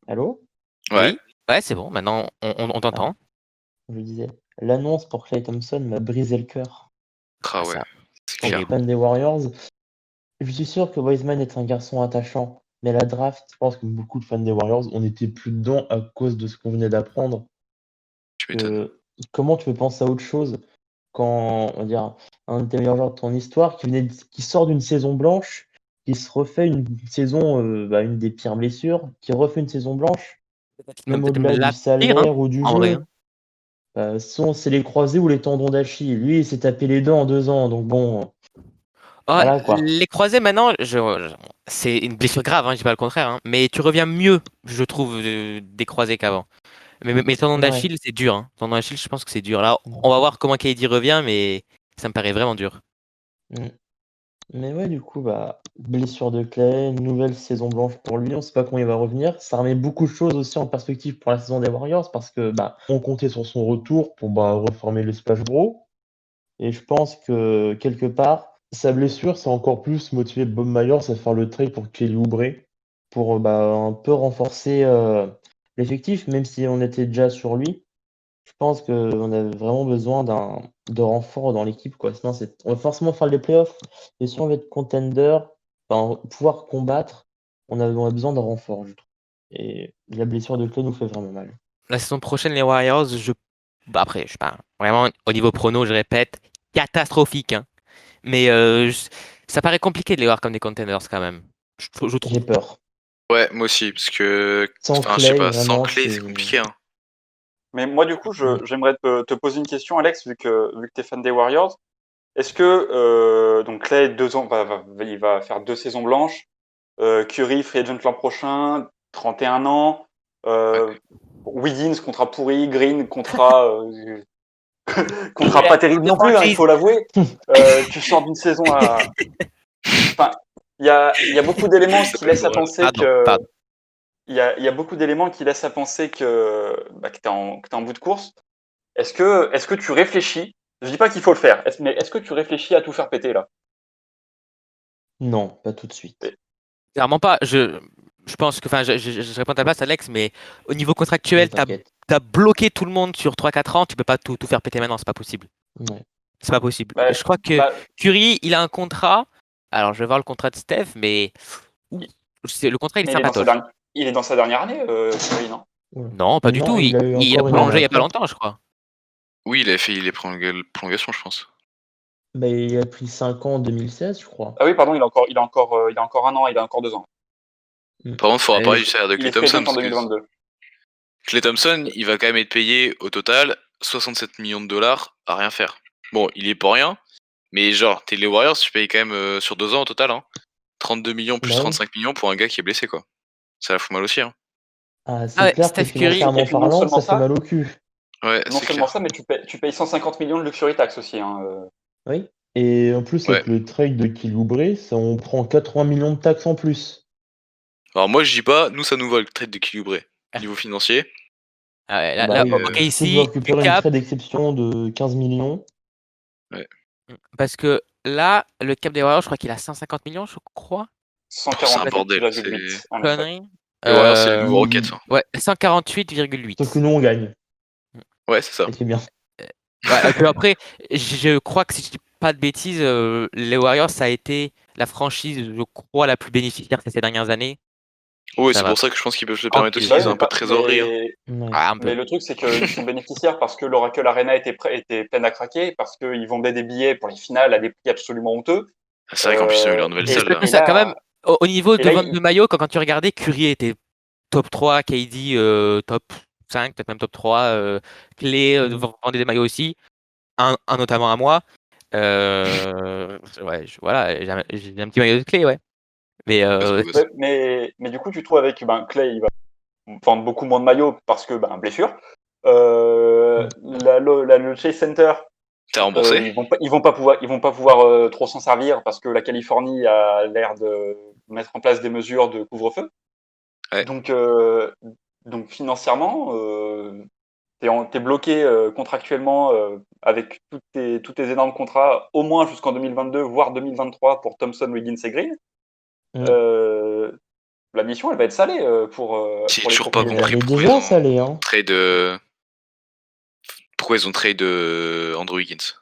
Allô? Ouais. Oui. Ouais, c'est bon. Maintenant, on Ah, t'entend. je disais. L'annonce pour Klay Thompson m'a brisé le cœur. Ah Ah, ouais, ça, c'est En tant clair. horrible. que fan des Warriors, je suis sûr que Wiseman est un garçon attachant. Mais la draft, je pense que beaucoup de fans des Warriors, on n'était plus dedans à cause de ce qu'on venait d'apprendre. Tu m'étonnes. Comment tu peux penser à autre chose quand, on va dire, un de tes meilleurs joueurs de ton histoire qui sort d'une saison blanche, qui se refait une saison, une des pires blessures, qui refait une saison blanche, même Peut-être même au-delà du la pire, hein, salaire ou du en vrai. jeu. Hein. Soit c'est les croisés ou les tendons d'Achille. Lui, il s'est tapé les dents en 2 ans, donc bon, Ah, voilà quoi. les croisés maintenant, c'est une blessure grave, hein, je dis pas le contraire, hein, mais tu reviens mieux, je trouve, des croisés qu'avant. Mais tendon Ouais. d'Achille, c'est dur. Hein. Tendon d'Achille, je pense que c'est dur. Là, on va voir comment KD revient, mais ça me paraît vraiment dur. Mm. Mais ouais, du coup, blessure de Clay, nouvelle saison blanche pour lui, on sait pas quand il va revenir. Ça remet beaucoup de choses aussi en perspective pour la saison des Warriors parce que on comptait sur son retour pour reformer le Splash Bro. Et je pense que quelque part, sa blessure, c'est encore plus motivé Bob Myers à faire le trade pour Kelly Oubre pour un peu renforcer l'effectif, même si on était déjà sur lui. Je pense qu'on a vraiment besoin de renfort dans l'équipe, quoi. Sinon, on va forcément faire les playoffs. Et si on veut être contender, pouvoir combattre, on a besoin de renfort, je trouve. Et la blessure de Clay nous fait vraiment mal. La saison prochaine, les Warriors, après, je sais pas, vraiment, au niveau prono, je répète, catastrophique. Hein. Mais ça paraît compliqué de les voir comme des contenders quand même. Je J'ai trouve. peur. Ouais, moi aussi, parce que. Sans Enfin, je sais Clay, pas, sans vraiment, clé, c'est c'est. compliqué, hein. Mais moi, du coup, Mm. j'aimerais te poser une question, Alex, vu que tu es fan des Warriors. Est-ce que donc Clay, il va faire 2 saisons blanches. Curry, free agent l'an prochain, 31 ans. Wiggins, contrat pourri. Green, contrat pas terrible non plus, hein, il faut l'avouer. Tu sors d'une saison à... Enfin, il y a beaucoup d'éléments qui laissent à penser Pardon. Il y a beaucoup d'éléments qui laissent à penser que t'es en bout de course. Est-ce que tu réfléchis? Je dis pas qu'il faut le faire, mais est-ce que tu réfléchis à tout faire péter là? Non, pas tout de suite. Clairement pas. Je pense que, enfin, je réponds à ta place, Alex, mais au niveau contractuel, T'inquiète. t'as bloqué tout le monde sur 3-4 ans, tu peux pas tout faire péter maintenant, c'est pas possible. Ouais. C'est pas possible. Bah, Je crois que Curry, il a un contrat. Alors, je vais voir le contrat de Steph, mais le contrat, il est mais sympatoche. il est dans sa dernière année, Curry, non? Ouais. Non, pas du Non, tout. il a eu Il a encore une prolongé il année y a pas à longtemps, je crois. Oui, il a fait les prolongations, je pense. Bah, il a pris 5 ans en 2016, je crois. Ah oui, pardon, il a encore 1 an, il a encore 2 ans. Par contre, il faudra Allez, parler du salaire de Il Klay est free Thompson. agent en Parce que 2022. Klay Thompson, il va quand même être payé au total 67 millions de dollars à rien faire. Bon, il est pour rien, mais genre, t'es les Warriors, tu payes quand même sur 2 ans au total. 32 millions plus Bah oui. 35 millions pour un gars qui est blessé, quoi. Ça la fout mal aussi. Ah, c'est Ah ouais, clair que Steph Curry, financièrement et puis non parlant, seulement ça fait ça, mal au cul. Ouais, Non c'est seulement clair. ça, mais tu payes 150 millions de luxury tax aussi. Oui. Et en plus, avec le trade de Kelly Oubre, on prend 80 millions de taxes en plus. Alors moi, je dis pas, nous, ça nous va le trade d'équilibré. Niveau financier. Ah ouais, Bah oui, ok, si tu ici, veux récupérer une cap, trade d'exception de 15 millions, parce que là, le cap des Warriors, je crois qu'il a 150 millions, je crois. C'est un bordel. 148,8 en effet. Connerie. Les Warriors, c'est les nouveaux Rockets. Ouais, 148,8. sauf que nous on gagne. Ouais, c'est ça. Et c'est bien. Ouais, et puis après, je crois que si je dis pas de bêtises, les Warriors, ça a été la franchise, je crois, la plus bénéficiaire ces dernières années. Oui, Ça c'est va. pour ça que je pense qu'ils peuvent se le En permettre plus. aussi. Ils ont un peu de trésorerie. Ouais. Ah, un peu. Mais le truc, c'est qu'ils sont bénéficiaires parce que l'Oracle Arena était pleine à craquer, parce qu'ils vendaient des billets pour les finales à des prix absolument honteux. C'est vrai qu'en plus, ils ont eu leur nouvelle Et salle. Là. ça, quand même, au niveau et de là, vente de maillots, quand tu regardais, Curry était top 3, KD top 5, peut-être même top 3, Clay vendait des maillots aussi, un notamment à moi. Ouais, voilà, j'ai un petit maillot de Clay, ouais. Mais Ouais, mais du coup, tu trouves avec Clay, il va vendre beaucoup moins de maillots parce que blessure. Le Chase Center, t'es remboursé. ils vont pas pouvoir trop s'en servir parce que la Californie a l'air de mettre en place des mesures de couvre-feu. Ouais. Donc financièrement, t'es bloqué contractuellement avec tous tes énormes contrats, au moins jusqu'en 2022, voire 2023 pour Thompson, Wiggins et Green. La mission, elle va être salée pour J'ai les toujours pas propriétaires. compris Elle est pourquoi déjà salée, hein. Pourquoi ils ont trade Andrew Wiggins.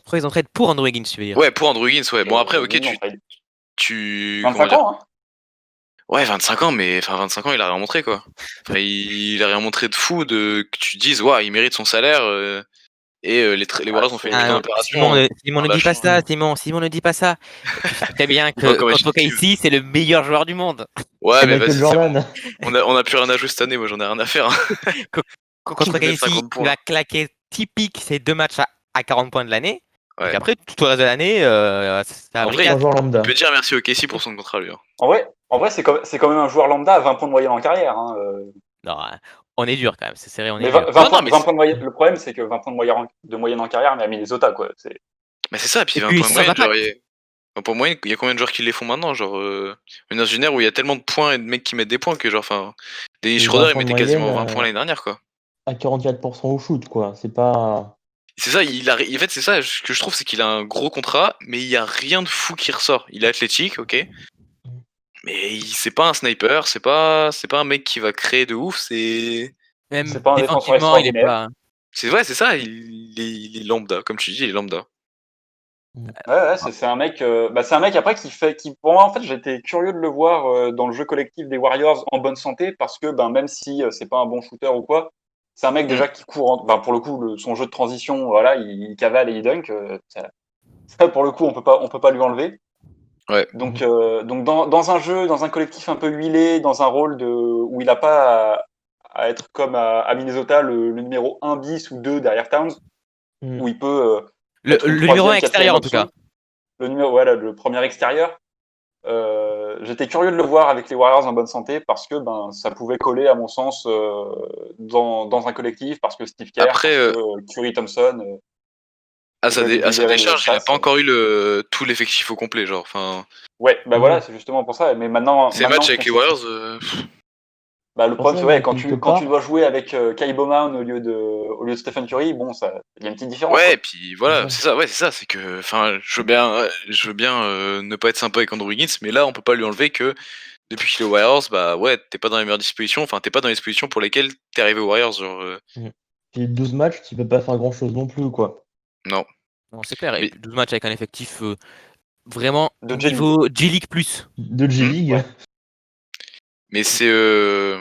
pourquoi ils ont trade pour Andrew Wiggins, tu veux dire? Ouais, pour Andrew Wiggins, ouais. Bon, après, ok, Ils ont trade. tu 25 ans, hein. Ouais, 25 ans, mais 25 ans, il a rien montré, quoi. Enfin, il a rien montré de fou, que tu dises, ouais, il mérite son salaire, et les Warriors ont fait une putain d'opération. Simon ne dit pas ça, Simon ne dis pas ça. Tu sais très bien que contre KC, c'est le meilleur joueur du monde. Ouais, mais vas-y, Jordan. on a plus rien à jouer cette année, moi j'en ai rien à faire. Contre KC, il va claquer typique ces 2 matchs à 40 points de l'année. Ouais. Et après, tout le reste de l'année, ça En vrai, lambda. on peut dire merci au KC pour son contrat, lui. En vrai, c'est quand même un joueur lambda à 20 points de moyenne en carrière. Non, on est dur quand même, c'est serré, on est Mais dur. 20 points de moyenne, le problème, c'est que 20 points de moyenne en carrière, mais à Minnesota, quoi. Mais c'est ça, puis 20 points de moyenne, genre, pour moi, il y a combien de joueurs qui les font maintenant? Genre, une ingénieure où il y a tellement de points et de mecs qui mettent des points que, genre, enfin, Dennis Schroeder, il mettait quasiment 20 points l'année dernière, quoi. À 44% au shoot, quoi. C'est pas. C'est ça, en fait, c'est ça que je trouve, c'est qu'il a un gros contrat, mais il y a rien de fou qui ressort. Il est athlétique, ok. Mais c'est pas un sniper, c'est pas un mec qui va créer de ouf, Même c'est pas un défenseur défensivement, il est extraordinaire. pas. C'est vrai, c'est ça, il est lambda, comme tu dis, il est lambda. Ouais, c'est un mec. C'est un mec après pour moi, en fait, j'étais curieux de le voir dans le jeu collectif des Warriors en bonne santé parce que même si c'est pas un bon shooter ou quoi, c'est un mec déjà qui court. Pour le coup, son jeu de transition, voilà, il cavale et il dunk. Ça, pour le coup, on peut pas lui enlever. Ouais. Donc dans un jeu, dans un collectif un peu huilé, dans un rôle où il n'a pas à être comme à Minnesota le numéro 1 bis ou 2 derrière Towns, où il peut Le être une numéro 1 troisième, extérieur, en tout quatrième cas. option. Le premier extérieur. J'étais curieux de le voir avec les Warriors en bonne santé parce que ça pouvait coller, à mon sens, dans un collectif, parce que Steve Kerr, Après, parce que Curry Thompson à sa veulent libérer des décharge, il a espaces. pas encore eu tout l'effectif au complet, genre. Enfin, Ouais, voilà, Oui. c'est justement pour ça. Mais maintenant, ces matchs avec les qu'on sait- Warriors, le Pour problème, ça, c'est ouais, moi, quelque quand tu part, dois jouer avec Kai Bowman au lieu de Stephen Curry, bon, il y a une petite différence. ouais, quoi. et puis voilà, Ouais. c'est ça, c'est que, enfin, je veux bien ne pas être sympa avec Andrew Wiggins, mais là, on peut pas lui enlever que depuis qu'il est aux Warriors, bah ouais, t'es pas dans les meilleures dispositions, enfin, t'es pas dans les dispositions pour lesquelles t'es arrivé aux Warriors, genre, Puis 12 matchs, tu peux pas faire grand-chose non plus, quoi. non. Non, c'est clair. Et Mais- puis 12 matchs avec un effectif vraiment De G-League. niveau G-League plus. De G-League. Ouais. Mais c'est, ce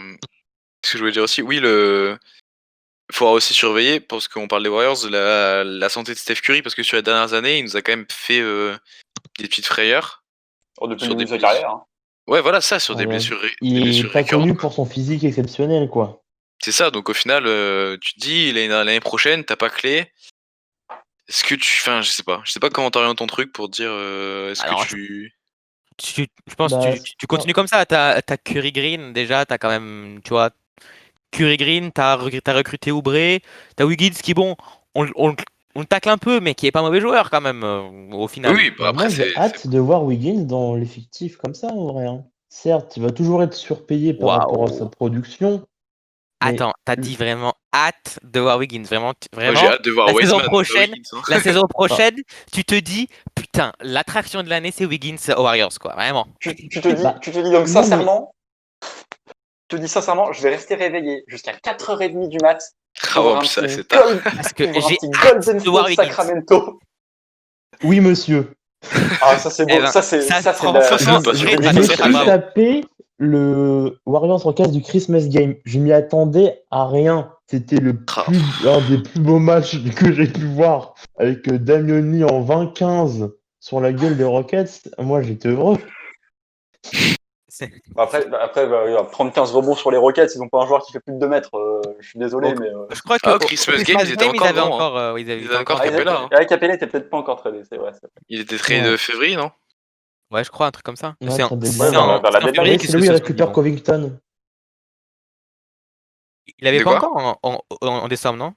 que je voulais dire aussi, oui, faudra aussi surveiller, parce qu'on parle des Warriors, la santé de Steph Curry, parce que sur les dernières années, il nous a quand même fait des petites frayeurs. Depuis Sur le début des de sa blessures. carrière. Hein. Ouais, voilà, ça, sur Ah des ouais. blessures, Il des est blessures pas récurrentes, connu quoi. pour son physique exceptionnel, quoi. C'est ça, donc au final, tu te dis, l'année prochaine, t'as pas clé. Est-ce que enfin, je sais pas comment t'orientes ton truc pour dire, est-ce que Alors, tu. je pense que Bah, tu continues comme ça. T'as Curry Green, déjà, t'as quand même, tu vois, Curry Green, t'as recruté Oubre, t'as Wiggins qui, bon, on le tacle un peu, mais qui est pas mauvais joueur quand même, au final. Oui, bah bah, moi, après, j'ai hâte de voir Wiggins dans l'effectif comme ça, en vrai. Hein. Certes, il va toujours être surpayé par rapport à sa Waouh. production, mais Attends, t'as dit vraiment hâte de voir Wiggins, vraiment, moi j'ai vraiment. hâte de voir La saison Wiseman, pas prochaine, Wiggins. Hein. la saison ah, prochaine, tu te dis, putain, l'attraction de l'année, c'est Wiggins aux Warriors, quoi, vraiment. bah, Tu te dis donc non, mais sincèrement, je vais rester réveillé jusqu'à 4h30 du mat Ah pour ouais, voir puis un ça, petit c'est tard. Parce que pour voir un j'ai petit hâte Golden de voir State Wiggins. Sacramento. oui, monsieur. Ah, ça c'est beau. Eh ben, ça c'est ça, de franchement, la- Ça, vrai ça, Je trash, ça me vrai serait trash, suis bravo. bravo. tapé le Warriors en case du Christmas Game. Je m'y attendais à rien. C'était Ah, un des plus beaux matchs que j'ai pu voir. Avec Damian Lee en 20-15 sur la gueule des Rockets. Moi, j'étais heureux. C'est- Après, il y a 30-15 rebonds sur les Rockets, ils n'ont pas un joueur qui fait plus de 2 mètres. Je suis désolé, Donc, mais. Je crois que Ah, au Christmas Christmas Game, ils étaient Game, ils encore avaient grands. Hein. encore, ils Ils étaient avaient encore encore. Capella. Hein. Capella était peut-être pas encore tradé, c'est vrai. Il était trade Ouais. février, non? Ouais, je crois, un truc comme ça. Ouais, C'est en, trade c'est deadline. Ouais, vers la en deadline. février Oui, qu'ils c'est se lui, il sont dit, récupère bon. Covington. Il avait De pas quoi? encore en décembre, non?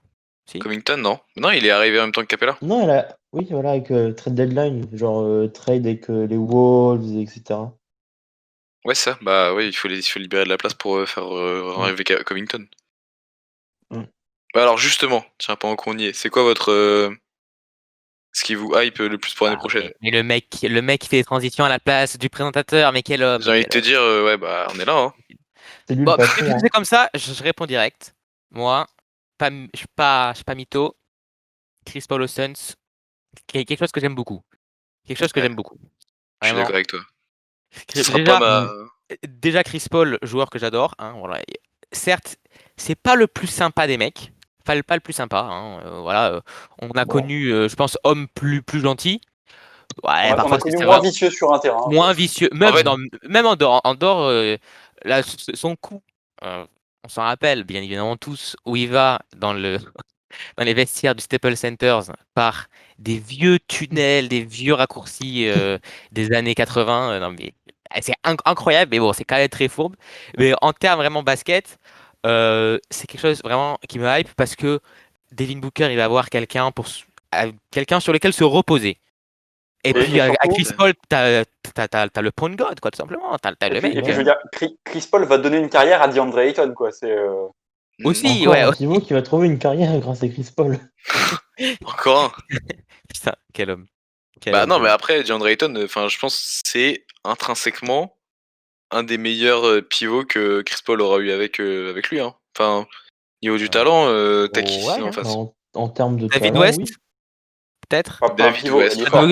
Si? Covington, non. Non, il est arrivé en même temps que Capella. Non, oui, voilà, avec trade deadline. Genre trade avec les Wolves, etc. Ouais, ça. Bah oui, il faut libérer de la place pour faire arriver Covington. Mm. Bah alors justement, tiens, pendant qu'on y est, c'est quoi votre ce qui vous hype le plus pour l'année Ah, prochaine? mais le mec qui fait les transitions à la place du présentateur, mais quel homme, J'ai envie de te dire, ouais, bah on est là. Hein. C'est lui Bon, le puisque patron. tu fais comme ça, je réponds direct. Moi, je suis pas mytho. Chris Paul aux Suns, quelque chose que j'aime beaucoup. Quelque chose que Ouais, j'aime beaucoup. je suis Vraiment. d'accord avec toi. Ce sera pas Déjà, ma. déjà Chris Paul, joueur que j'adore. Hein, voilà. Certes, c'est pas le plus sympa des mecs. Pas le plus sympa. Hein, voilà. On a Bon. connu, je pense, homme plus gentil. Ouais, On a parfois connu c'est moins vraiment vicieux sur un terrain. moins vicieux. En fait, Même en dehors, là, son coup, on s'en rappelle bien évidemment tous où il va dans les vestiaires du Staples Center par des vieux tunnels, des vieux raccourcis des années 80. Non, mais c'est incroyable, mais bon, c'est quand même très fourbe. Mais en termes vraiment basket, c'est quelque chose vraiment qui me hype parce que Devin Booker, il va avoir quelqu'un sur lequel se reposer. Et puis Et à surtout, Chris Paul, t'as le point God, quoi, tout simplement. T'as le et mec. puis, je veux dire, Chris Paul va donner une carrière à DeAndre Ayton, quoi. Aussi, Encore ouais. un pivot qui va trouver une carrière grâce à Chris Paul. encore un. Putain, quel homme. Quel Bah homme, non, quel mais homme. après, DeAndre Ayton, enfin, je pense que c'est intrinsèquement un des meilleurs pivots que Chris Paul aura eu avec lui. Hein. Enfin, niveau du talent, t'as qui Ouais, sinon en hein. face? En termes de David talent, West, oui. peut-être. Pas un David pivot, West. il est fort.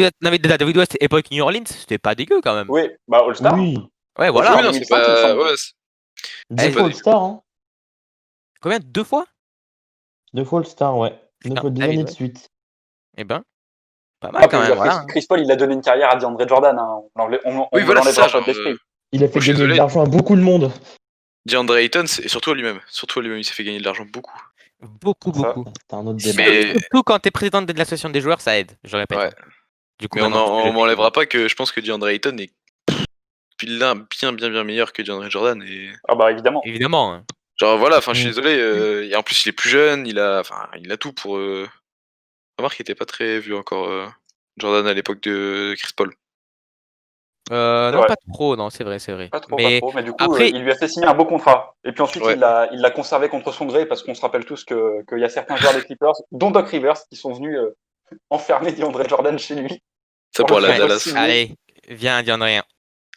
David West, époque New Orleans, c'était pas dégueu quand même. Oui, bah All-Star. Oui. Ouais, All-Star voilà. Oui, en non, c'est 2005, il me pas. semble. Ouais, Deux c'est fois pas All-Star, hein. Combien? 2 fois? 2 fois All-Star, ouais. Putain, 2 David années de West. suite. Eh ben, pas Ah, mal puis quand je veux même, dire, voilà. Hein. Chris Paul, il a donné une carrière à DeAndre Jordan. Hein. On Oui, me voilà, c'est ça. l'enlèvera pas Genre, de l'esprit. Il a moi, fait je suis gagner de désolé. l'argent à beaucoup de monde. DeAndre Ayton, et surtout à lui-même. Surtout à lui-même, il s'est fait gagner de l'argent beaucoup. Beaucoup, Ça. beaucoup. C'est un autre débat. Mais, Surtout quand t'es président de l'association des joueurs, ça aide, je répète. ouais. hein. Du coup, Mais on maintenant, tu peux m'enlèvera pas que je pense que DeAndre Ayton est bien meilleur que DeAndre Jordan. Et... Ah bah évidemment. Évidemment. hein. Genre voilà, enfin je suis Mm. désolé, et en plus il est plus jeune, il a tout pour. Remarque, il était pas très vu encore Jordan à l'époque de Chris Paul. Non, vrai. pas trop, non, c'est vrai, c'est vrai. Pas trop, Mais pas trop. Mais du coup, après, il lui a fait signer un beau contrat. Et puis ensuite, Ouais. il l'a conservé contre son gré parce qu'on se rappelle tous qu'il y a certains joueurs des Clippers, dont Doc Rivers, qui sont venus enfermer DeAndre Jordan chez lui. Ça pour aller à ouais, Dallas. signé. allez, viens, dis en rien.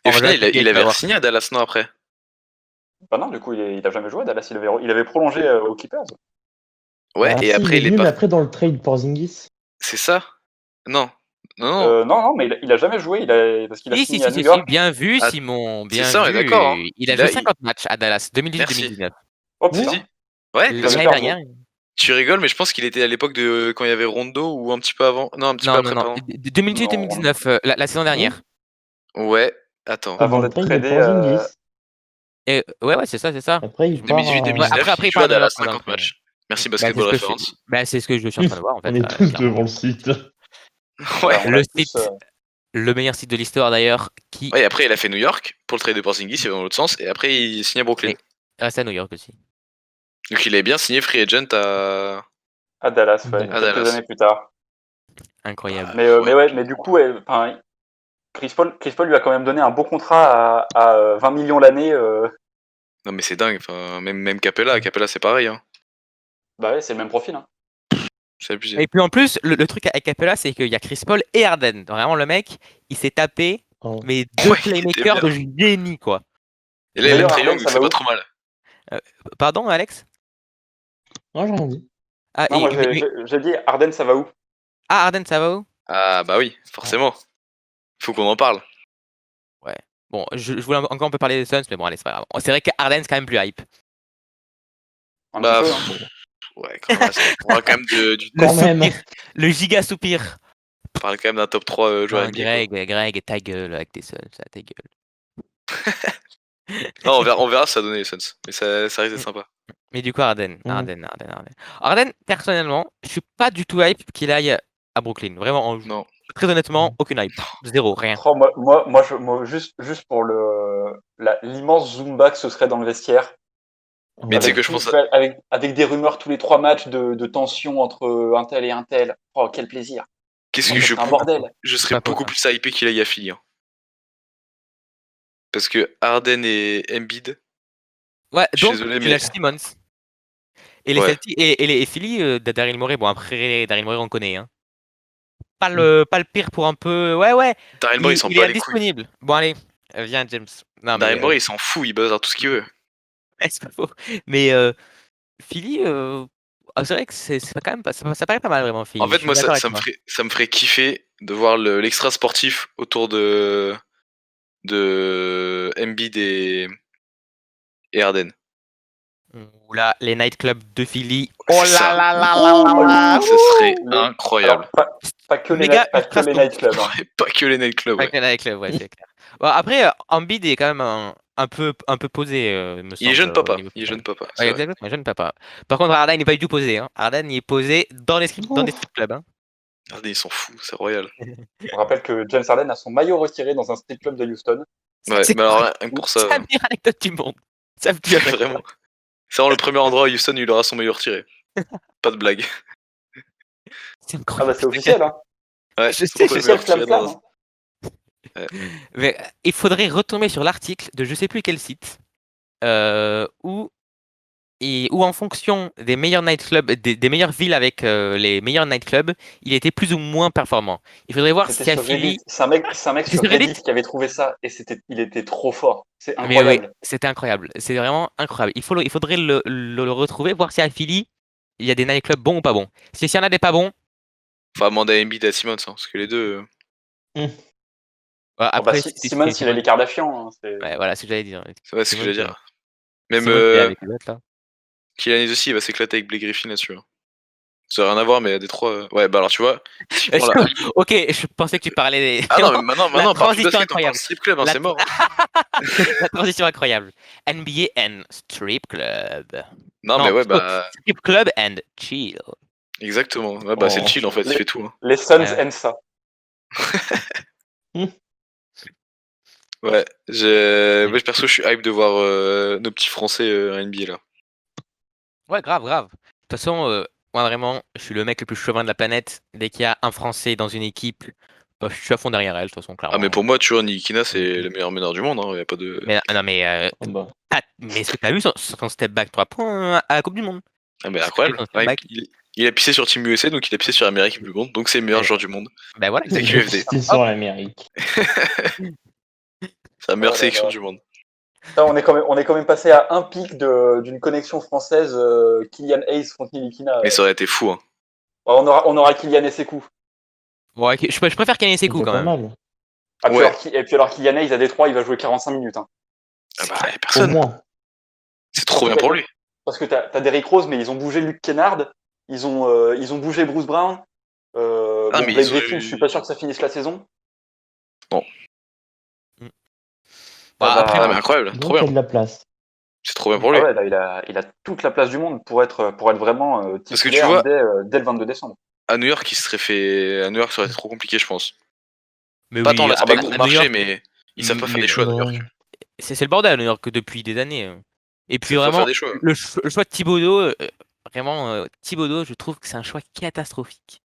Et On au va final, jouer à il NBA, avait tu vas signé à Dallas, non, après. Bah non, du coup, il a jamais joué à Dallas. Il avait prolongé aux Clippers. Ouais, Ah, et si, après il est il est venu, mais pas. après dans le trade pour Zingis. C'est ça? Non. Non. Non, mais il a jamais joué. Parce qu'il a Si, signé à New si, York. bien vu, Ah, Simon, c'est bien ça, on est vu. d'accord, hein. Il a Il joué a- 50 matchs à Dallas, 2018-2019. Oh Si, putain. si. Ouais, Ils parce avaient que L'année perdu. dernière. tu rigoles, mais je pense qu'il était à l'époque de quand il y avait Rondo ou un petit peu avant. Non, un petit peu Non, après, pardon. 2018-2019, la saison dernière. Ouais, attends. C'est Avant dans le d'être trade tradé, pour Zingis. Et, ouais, c'est ça, c'est ça. Après, il part à... 2018-2019, Ouais, après, il il joue part à à New York Dallas, pendant le 50 trade. matchs. Merci Bah, c'est Basketball ce que Reference. c'est ce que je suis en train de voir, en fait. On est tous clairement. devant le site. Ouais. on Le a tous, site, le meilleur site de l'histoire d'ailleurs, qui Ouais, et après il a fait New York pour le trade de Porzingis, il va dans l'autre sens, et après il signe à Brooklyn. reste à New York aussi. Donc il est bien signé free agent à Dallas, ouais, À quelques Dallas. années plus tard. Incroyable. Mais du coup, ouais, Chris Paul lui a quand même donné un beau contrat à 20 millions l'année. Non mais c'est dingue, enfin, même Capella c'est pareil, hein. Bah ouais, c'est le même profil. Hein. C'est abusé. Et puis en plus, le truc avec Capella, c'est qu'il y a Chris Paul et Harden. Vraiment, le mec, il s'est tapé Oh. mais deux Ouais, il était playmakers de bien. génie, quoi. Et là il a D'ailleurs, Trae Harden, Young, donc ça c'est va pas où? trop mal. Pardon, Alex? Non, j'ai rien dit. Ah, Non, moi j'ai dit Harden, ça va où? Harden, ça va où? Ah bah oui, forcément. Faut qu'on en parle. Ouais. Bon, je voulais encore un peu parler des Suns, mais bon, allez, c'est pas grave. C'est vrai que Harden, c'est quand même plus hype. Un Bah petit peu. Hein. ouais, quand même, on parle quand même Le Quand même. soupir, le giga soupir. on parle quand même d'un top 3 joueur Non, NBA, quoi. Greg, ta gueule avec tes Suns, ça, ta gueule. Non, on verra ce que ça donne les Suns. Mais ça risque d'être sympa. Mais du coup, Harden. Mm. Harden, personnellement, je suis pas du tout hype qu'il aille à Brooklyn. Vraiment, Non. très honnêtement, aucune hype. Zéro, rien. Oh, moi, juste pour l'immense Zumba que ce serait dans le vestiaire. Mais tu sais Ouais. que je pense Avec des rumeurs tous les 3 matchs de tension entre un tel et un tel. Oh, quel plaisir. qu'est-ce Oh, que ça je serait un bordel. Je serais Pas faux, beaucoup ça. plus hypé qu'il aille à Philly. Hein. Parce que Harden et Embiid, Ouais, je suis donc, désolé, tu mais. lâches Simmons. Et les Ouais. Celtics et les Philly, Daryl Morey, bon, après, Daryl Morey, on connaît. Hein. Pas le pire pour un peu. Ouais, Daryl Morey, il s'en il est bat les couilles. indisponible. Bon, allez, viens, James. Non, mais. Daryl Morey, il s'en fout, il buzz tout ce qu'il veut. C'est pas faux. Mais Philly, c'est vrai que c'est quand même pas, ça paraît pas mal vraiment Philly. En Je fait, suis moi, d'accord avec ça toi. me ferait kiffer de voir l'extra sportif autour de Embiid et Harden. Ouh là, les nightclubs de Philly. C'est Oh là ça. là là là là là. Ce serait Les- incroyable. Alors, pas que Méga pas que ultra les scoop. nightclubs. Hein. Et pas que les nightclubs, Pas ouais. que les nightclubs, ouais, c'est clair. Bon, après, Embiid est quand même un peu posé, me Il est semble, jeune au papa. niveau Il est final. jeune papa. Ouais, C'est vrai. exactement, jeune papa. Par contre, Harden n'est pas du tout posé. Hein. Harden il est posé dans les strip clubs. Hein. Harden, il s'en fout. C'est royal. On rappelle que James Harden a son maillot retiré dans un strip club de Houston. Ouais, C'est mais alors, rien que pour c'est ça, la meilleure anecdote du monde. Ça me tue à chaque fois. vraiment. C'est vraiment le premier endroit où Houston il aura son meilleur retiré. Pas de blague. C'est Ah bah incroyable. c'est officiel. Hein. Ouais, Je son sais, premier je sais. meilleur retiré dans Flam. Ouais. Mais il faudrait retomber sur l'article de je sais plus quel site où en fonction des meilleurs nightclubs, des meilleures villes avec les meilleurs nightclubs, il était plus ou moins performant. Il faudrait voir C'était si à sur Reddit. Philly. C'est un mec C'est sur sur Reddit. Reddit qui avait trouvé ça et il était trop fort. C'est Mais oui, incroyable. c'était incroyable. C'est vraiment incroyable. Il faudrait le retrouver, voir si à Philly, il y a des nightclubs bons ou pas bons. S'il y en a des pas bons, Enfin, Amanda Embiid et Simmons, hein, parce que les deux. après, Simmons, il a les Kardashians. Hein, ouais, voilà, c'est ce que j'allais dire. C'est vrai ce que Simmons, j'allais dire. Même Simmons, il est avec les autres, là. Kylian aussi, il va s'éclater avec Blake Griffin là-dessus. Hein. Ça n'a rien à voir, mais Détroit. Ouais, bah alors tu vois. si tu prends la- Ok, je pensais que tu parlais des. Ah non, mais maintenant, La on parle plus transition basket, on parle incroyable. strip club, hein, La- c'est mort. La transition incroyable. NBA and Strip Club. Non, mais ouais, plutôt bah. Strip Club and Chill. Exactement. Ouais, bah c'est le Oh. chill en fait, il Les- fait tout. Hein. Les Suns Ouais. aiment ça. Ouais, moi perso, je suis hype de voir nos petits Français en NBA là. Ouais, grave, grave. De toute façon, moi vraiment, je suis le mec le plus chauvin de la planète. Dès qu'il y a un Français dans une équipe, je suis à fond derrière elle, de toute façon, clairement. Ah, mais pour moi, tu vois, Nikina, c'est le meilleur meneur du monde, hein, y a pas de. Mais, non, mais, Ah bah. mais est-ce que t'as vu son step back 3 points à la Coupe du Monde? Ah, mais Est-ce que t'as vu incroyable. son step Ouais, back il a pissé sur Team USA, donc il a pissé sur Amérique du monde, donc c'est le meilleur Ouais. joueur du monde. Ben voilà, C'est QFD. C'est sur l'Amérique. C'est la meilleure Oh là sélection là. du monde. Putain, on est quand même passé à un pic d'une connexion française Kylian Hayes contre Nilikina. Mais ça aurait été fou, hein. On aura Kylian et Sekou. Bon, ok, je préfère Kanye Sekou C'est quand pas même. mal. Ah, Ouais. et puis alors Kylian Hayes à Détroit, il va jouer 45 minutes. Hein. Ah bah, y a Au personne. moins. C'est trop bien pour lui. Parce que t'as Derrick Rose, mais ils ont bougé Luke Kennard, ils ont bougé Bruce Brown. Ah, mais Blake ils ont Griffin, eu- je suis pas sûr que ça finisse la saison. Bah, Ça après, va- Ah, mais incroyable, Donc trop il y a bien. de la place. C'est trop bien pour lui. Ah ouais, là, il a toute la place du monde pour être vraiment Parce que tu titulaire vois- dès le 22 décembre. À New York, il serait fait. À New York, ça aurait été trop compliqué, je pense. mais Pas oui, tant l'aspect à gros New marché, York, mais ils savent pas faire mais- des choix à New York. Ouais. c'est le bordel à New York depuis des années. Et Ils puis savent pas vraiment, faire des choix. le choix de Thibodeau, Thibodeau, je trouve que c'est un choix catastrophique.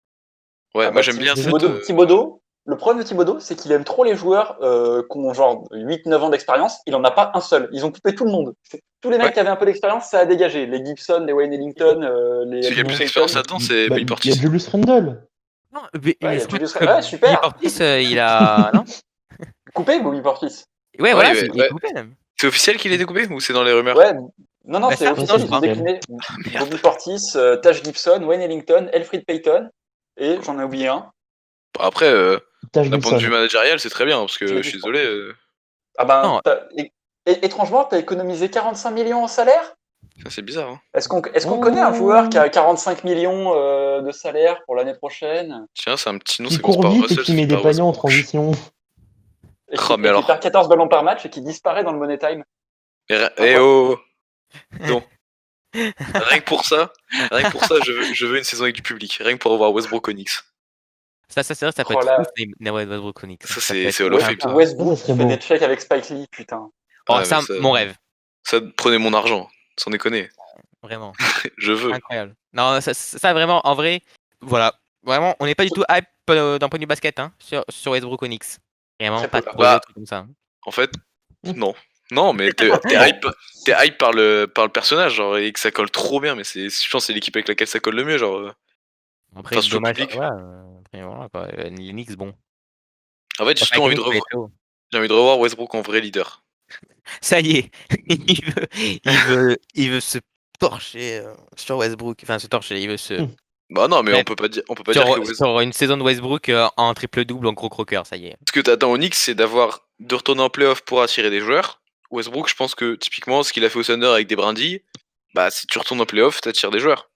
Ouais, Ah moi bah, j'aime bien cette. Thibodeau, le problème de Thibodeau, c'est qu'il aime trop les joueurs qui ont genre 8-9 ans d'expérience. Il en a pas un seul. Ils ont coupé tout le monde. Tous les mecs Ouais. qui avaient un peu d'expérience, ça a dégagé. Les Gibson, les Wayne Ellington, les Celui qui a Elgin plus Payton. d'expérience là-dedans, c'est Bah, Bobby il y a Portis. Julius Randle. Non, Ouais, il y a je crois Julius que Randle. Ouais, super. Billy Portis, il a. Non Coupé, Bobby Portis. Ouais, Ouais, voilà, ouais, il est ouais. coupé même. C'est officiel qu'il est découpé ou c'est dans les rumeurs? Ouais. Non, Bah, c'est ça, officiel. non, Ils ont c'est décliné merde. Bobby Portis, Taj Gibson, Wayne Ellington, Elfrid Payton. Et j'en ai oublié un. Bon, après, Taj d'un point de vue Gibson. managérial, c'est très bien, parce Je que l'ai je dit, suis je crois. désolé. Ah ben, Non. étrangement, t'as économisé 45 millions en salaire. Ça, c'est bizarre. Hein. Est-ce qu'on Oh. connaît un joueur qui a 45 millions de salaire pour l'année prochaine Tiens, c'est un petit nom, Qui ça commence court par vite et Russell, qui ça met finit des par paniers en Westbrook. transition. et Oh, mais qui alors. perd 14 ballons par match et qui disparaît dans le money time? Eh oh! Non. Rien que pour ça, je veux une saison avec du public. Rien que pour avoir Westbrook Onyx. Ça, c'est vrai, ça peut Oh être là. ouf, les Westbrook Onyx. Ça, peut c'est être Hall of un Fame, peu- ça. Westbrook Ça serait fait beau. des checks avec Spike Lee, putain. Oh, Ouais, ça, mais ça- mon rêve, Ça, prenez mon argent. Sans déconner. vraiment. Je veux. Incroyable. Non, ça, vraiment, en vrai, voilà. Vraiment, on n'est pas du tout hype d'un point de vue basket hein, sur Westbrook Onyx. Vraiment, Très pas peu. de Bah, trucs comme ça. En fait, non. Non, mais t'es hype par le personnage, genre, et que ça colle trop bien, mais je pense que c'est l'équipe avec laquelle ça colle le mieux, genre. Après, Enfin, sur le dommage. public. Voilà, après, voilà, quoi. Les Knicks, bon. En fait, j'ai surtout envie de revoir Westbrook en vrai leader. Ça y est, il veut se torcher sur Westbrook. Enfin, se torcher, il veut se. Bah non, mais Ouais. on peut pas dire que Westbrook. Sur une saison de Westbrook en triple-double en gros croqueur, ça y est. Ce que t'attends au Knicks, c'est de retourner en playoff pour attirer des joueurs. Westbrook, je pense que typiquement, ce qu'il a fait au Thunder avec des brindilles, bah si tu retournes en playoff, t'attires des joueurs.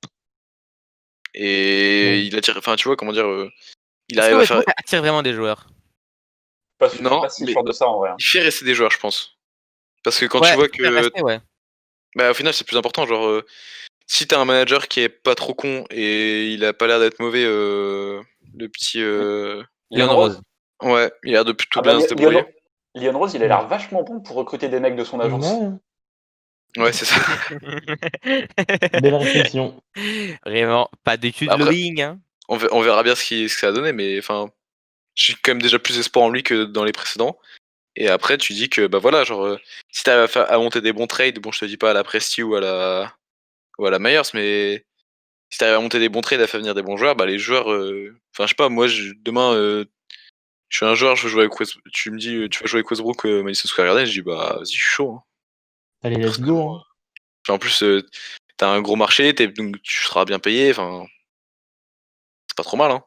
Et il attire, enfin tu vois comment dire, il Est-ce que arrive à faire. Westbrook attire vraiment des joueurs? Non, Pas si mais- sûr de ça en vrai. Hein. Il fait rester des joueurs, je pense. Parce que quand Ouais, tu vois il peut que, rester, ouais. bah au final, c'est plus important. Genre, si t'as un manager qui est pas trop con et il a pas l'air d'être mauvais, le petit, Leon Rose. ouais, il a l'air de plutôt Ah bah, bien se débrouiller. Leon Rose, il a l'air vachement bon pour recruter des mecs de son agence. Ouais, Ouais, c'est ça. belle réflexion. Vraiment, pas d'études Après- lobbying. Hein. On verra bien ce que ça a donné, mais enfin, j'ai quand même déjà plus d'espoir en lui que dans les précédents. Et après, tu dis que bah voilà, genre, si t'arrives à monter des bons trades, bon, je te dis pas à la Presti ou à la Myers, mais si t'arrives à monter des bons trades, à faire venir des bons joueurs, bah les joueurs, enfin je sais pas, moi demain, je suis un joueur, je veux jouer avec Westbrook, tu me dis, tu vas jouer avec Westbrook, Madison Square Garden, je dis bah vas-y, je suis chaud. Hein. Allez, let's go. Hein. En plus, t'as un gros marché, donc tu seras bien payé, enfin, c'est pas trop mal, hein.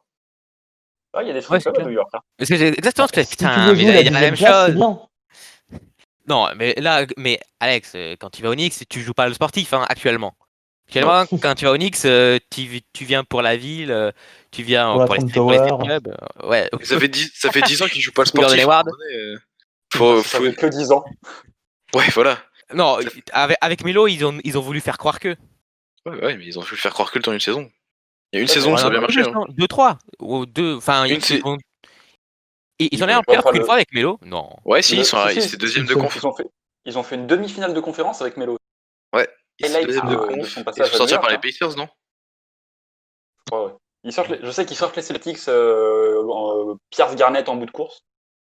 Ah, il y a des Ouais, trucs c'est à clair. New York. Hein. Parce que c'est exactement ce que Si tu putain, veux mais jouer j'allais la dire la même deuxième place, c'est chose. bien. Non, mais là, mais Alex, quand tu vas au Knicks, tu joues pas le sportif hein, actuellement. Finalement, quand tu vas au Knicks, tu viens pour la ville, tu viens Pour la pour les Trump pour les strip Tower. clubs. Ouais. Ça fait 10 ans qu'il joue pas le C'est Gordon sportif. Hayward. À un moment donné, Ça faut... fait que 10 ans. Ouais, voilà. Non, avec Melo, ils ont voulu faire croire que. Ouais, mais ils ont voulu faire croire que le temps d'une saison. Il y a une Ouais, saison où mais ça a ouais, bien non, marché. Hein. 2-3. Ou 2. Enfin, Une, c'est- ils en Ouais. ont en playoff qu'une fois avec Melo. Non. Ouais, si, Si, c'était deuxième de conf. Ils ont fait une demi-finale de conférence avec Melo. Ouais, ils étaient Highlight deuxième de de conf. son Ils passage sont à sortis New par les York, Pacers, non? Ouais. Je sais qu'ils sortent les Celtics Pierce Garnett en bout de course.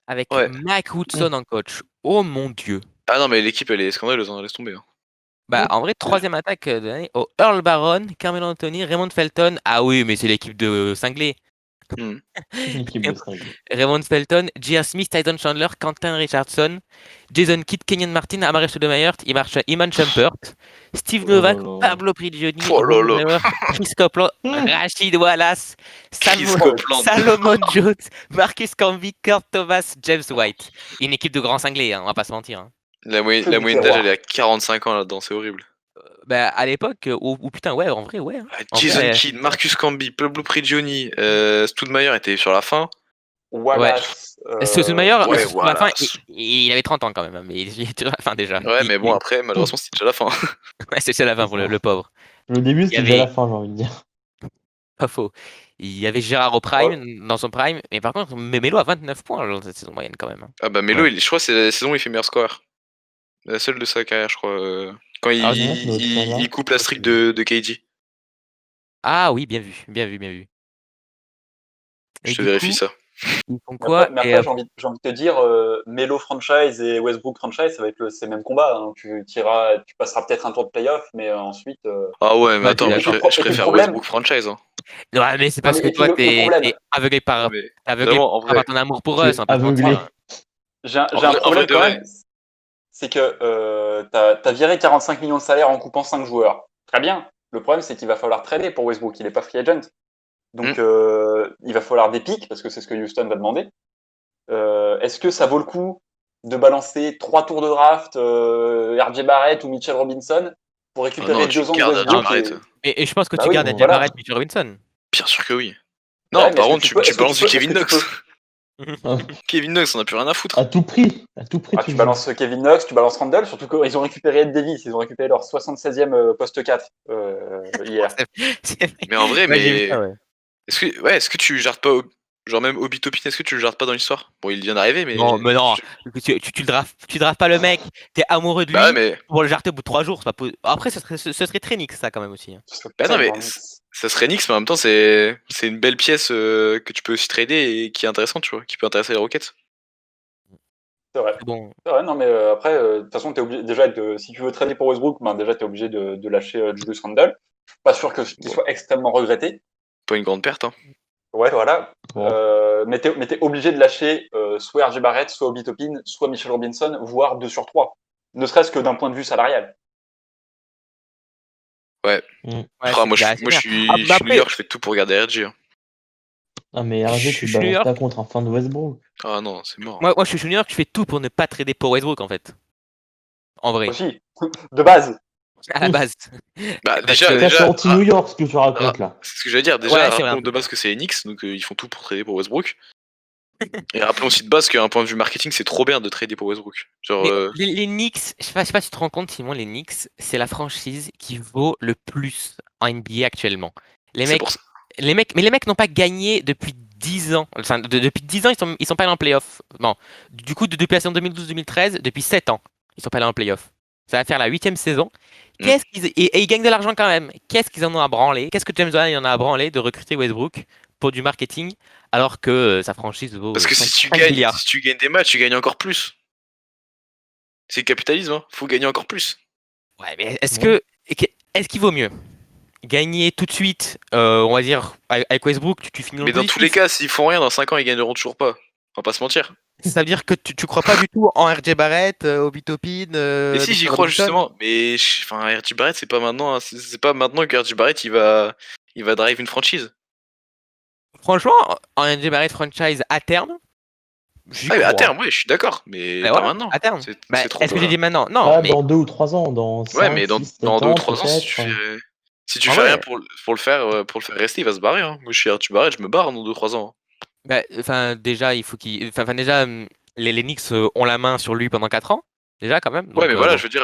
Avec Ouais. Mike Woodson en coach. Oh mon dieu. Ah non, mais l'équipe, elle est scandaleuse, hein, laisse tomber. Hein. Bah, en vrai, troisième attaque de l'année. Oh, Earl Baron, Carmelo Anthony, Raymond Felton. Ah oui, mais c'est l'équipe de cinglés. Hmm. L'équipe de cinglés. Raymond Felton, J.R. Smith, Tyson Chandler, Quentin Richardson, Jason Kidd, Kenyon Martin, Amare Stoudemire, Iman Shumpert, Steve Novak, là là. Pablo Prigioni, Oh là Ron là. Brewer, Chris Copeland, Rashid Wallace, Chris Copeland. Salomon Jones, Marcus Camby, Kurt Thomas, James White. Une équipe de grands cinglés, hein, on va pas se mentir. Hein. La moyenne Que du d'âge, terroir. elle est à 45 ans là-dedans, c'est horrible. Bah, à l'époque, putain, ouais, en vrai, ouais. Hein. Ah, En Jason vrai, Kidd, Marcus Camby, Pablo Prigioni, Stoudemire était sur la fin. Wallace. Stoudemire, ouais, sur la fin, Wallace. il avait 30 ans quand même, hein, mais il était sur la fin déjà. Ouais, mais bon, après, malheureusement, c'était déjà la fin. Ouais, c'est la fin pour le pauvre. Le début, Il y c'était déjà avait- la fin, j'ai envie de dire. Pas faux. Il y avait Gérard au prime, dans son prime, mais par contre, Melo a 29 points dans cette saison moyenne quand même. Hein. Ah bah Melo, Ouais. je crois que c'est la saison où il fait meilleur score. La seule de sa carrière, je crois. Quand Ah, il coupe la streak de KD. Ah oui, bien vu, bien vu, bien vu. Et Je te du vérifie coup, ça. ils font quoi? Mais après, j'ai envie de te dire, Melo franchise et Westbrook franchise, ça va être ces mêmes combats. Hein. Tu passeras peut-être un tour de playoff, mais ensuite. Ah ouais, mais Ouais, attends, tu- mais et je préfère problème- Westbrook franchise. Hein. Ouais, mais c'est Non, parce mais que toi, le t'es problème, aveuglé par, Non, mais vraiment, en vrai, par ton amour pour Tu eux, es sans pas te aveuglé. mentir. j'ai un en vrai problème de quand vrai. même. C'est que t'as viré 45 millions de salaire en coupant 5 joueurs. Très bien. Le problème, c'est qu'il va falloir trader pour Westbrook. Il n'est pas free agent. Donc, il va falloir des pics, parce que c'est ce que Houston va demander. Est-ce que ça vaut le coup de balancer 3 tours de draft, RJ Barrett ou Mitchell Robinson pour récupérer non, tu 2 ans de gardes RJ Westbrook Barrett. Et je pense que Bah tu oui, gardes bon, J. voilà. Barrett, Mitchell Robinson. Bien sûr que oui. Ouais, Non, mais par est-ce contre, que tu peux- est-ce que balances tu du peux- Kevin est-ce que tu Knox. Kevin Knox, on a plus rien à foutre. À tout prix. À tout prix, Ah, tu tu le balances Kevin Knox, tu balances Randall, surtout qu'ils ont récupéré Ed Davis, ils ont récupéré leur 76e poste 4 hier. C'est vrai. Mais en vrai, Ouais, j'ai vu mais ça, ouais. est-ce que tu jardes pas, genre même Obi Toppin, est-ce que tu le jardes pas dans l'histoire? Bon, il vient d'arriver, mais. Non, mais non, tu le draftes pas le mec, t'es amoureux de lui, Bah ouais, mais. pour le jarter au bout de 3 jours, c'est pas Après, ce serait très Nix, ça, quand même, aussi. Hein. Ce serait Bah non, mais tellement Knicks. ça serait Knicks, mais en même temps, c'est une belle pièce que tu peux aussi trader et qui est intéressante, tu vois, qui peut intéresser les Rockets. C'est vrai. Bon, C'est vrai, non, mais après, de toute façon, t'es obligé, déjà, si tu veux trader pour Westbrook, ben, déjà, t'es obligé de lâcher Julius Randle. Pas sûr qu'il soit extrêmement regretté. Pas une grande perte, hein. Ouais, voilà. Bon. Mais t'es obligé de lâcher soit RJ Barrett, soit Obi Toppin, soit Mitchell Robinson, voire 2 sur 3. Ne serait-ce que d'un point de vue salarial. ouais, Ah, moi, c'est je bien. suis Ah, je bah suis New après, York, je fais tout pour garder RJ. Hein. Ah, mais RG, tu Je le suis New balances York. pas contre un fan de Westbrook. Ah non, c'est mort. moi, je suis New York, je fais tout pour ne pas trader pour Westbrook, en fait. En vrai, Aussi, de base. à la base. Bah, Parce déjà, que- Ça, c'est anti-New York, ce que tu racontes, là. c'est ce que j'allais dire. Déjà, Ouais, c'est vrai, rappelons un de peu. base que c'est les Knicks, donc ils font tout pour trader pour Westbrook. Et rappelons aussi de base qu'un point de vue marketing, c'est trop bien de trader pour Westbrook. Genre, Mais les Knicks, je sais pas si tu te rends compte, Simon, les Knicks, c'est la franchise qui vaut le plus en NBA actuellement. Les c'est mecs, pour ça. les mecs n'ont pas gagné depuis 10 ans. Enfin, depuis 10 ans, ils sont pas allés en playoff. Non. Du coup, depuis la saison 2012-2013, depuis 7 ans, ils sont pas allés en playoff. Ça va faire la 8e saison. Et ils gagnent de l'argent quand même. Qu'est-ce qu'ils en ont à branler? Qu'est-ce que James Dolan en a à branler de recruter Westbrook pour du marketing alors que sa franchise vaut Parce que 5 milliards. si tu gagnes des matchs, tu gagnes encore plus. C'est le capitalisme, hein. Faut gagner encore plus. Ouais, mais est-ce qu'il vaut mieux gagner tout de suite, on va dire, avec Westbrook, tu finis dans Mais le dans tous les cas, s'ils font rien, dans 5 ans, ils gagneront toujours pas. On va pas se mentir. Ça veut dire que tu crois pas du tout en RJ Barrett, Obi Toppin. Et si, j'y crois justement. Mais enfin, RJ Barrett, c'est pas maintenant. Hein. C'est pas maintenant que RJ Barrett il va drive une franchise. Franchement, en RJ Barrett franchise à terme, j'y Ah, mais à crois. terme, ouais, je suis d'accord. Mais Bah pas voilà, maintenant. à terme. C'est Bah, trop est-ce tôt, que j'ai là. dit maintenant? Non, Ah, mais dans 2 ou 3 ans, dans 5, Ouais, mais dans 6, 7 2 ou ans, 3 ans, si tu peut-être. fais. Si tu En fais vrai. rien pour le faire rester, il va se barrer. Hein. Moi, je suis Archie Barrett, je me barre dans 2-3 ans. Bah, déjà, il faut qu'il. Enfin, déjà, les Knicks ont la main sur lui pendant 4 ans. Déjà, quand même. Ouais, Donc, mais voilà, bon. je veux dire,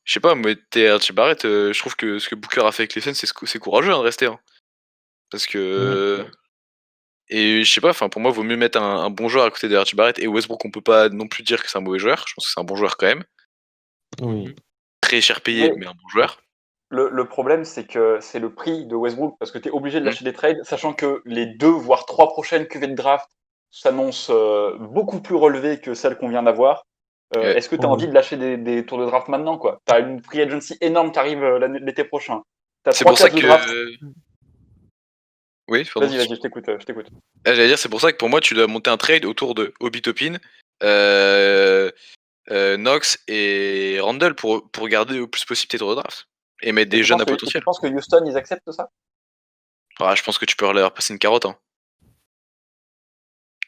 je sais pas, mais t'es Archie Barrett, je trouve que ce que Booker a fait avec les Suns, c'est courageux hein, de rester. Hein. Parce que. Et je sais pas, pour moi, il vaut mieux mettre un bon joueur à côté de Archie Barrett. Et Westbrook, on peut pas non plus dire que c'est un mauvais joueur. Je pense que c'est un bon joueur quand même. Oui. Très cher payé, Mais- mais un bon joueur. Le problème, c'est que c'est le prix de Westbrook, parce que tu es obligé de lâcher des trades, sachant que les 2 voire 3 prochaines cuvées de draft s'annoncent beaucoup plus relevées que celles qu'on vient d'avoir. Ouais. Est-ce que tu as envie de lâcher des tours de draft maintenant, quoi? Tu as une free agency énorme qui arrive l'été prochain. Tu as C'est 3 pour ça classes de draft. que. Oui, pardon. Vas-y, je t'écoute. J'allais dire, c'est pour ça que pour moi, tu dois monter un trade autour de Obi Toppin, Knox et Randall pour garder au plus possible tes tours de draft. Et mettre des jeunes à potentiel. Tu penses que Houston, ils acceptent ça? Ah, je pense que tu peux leur passer une carotte. Hein.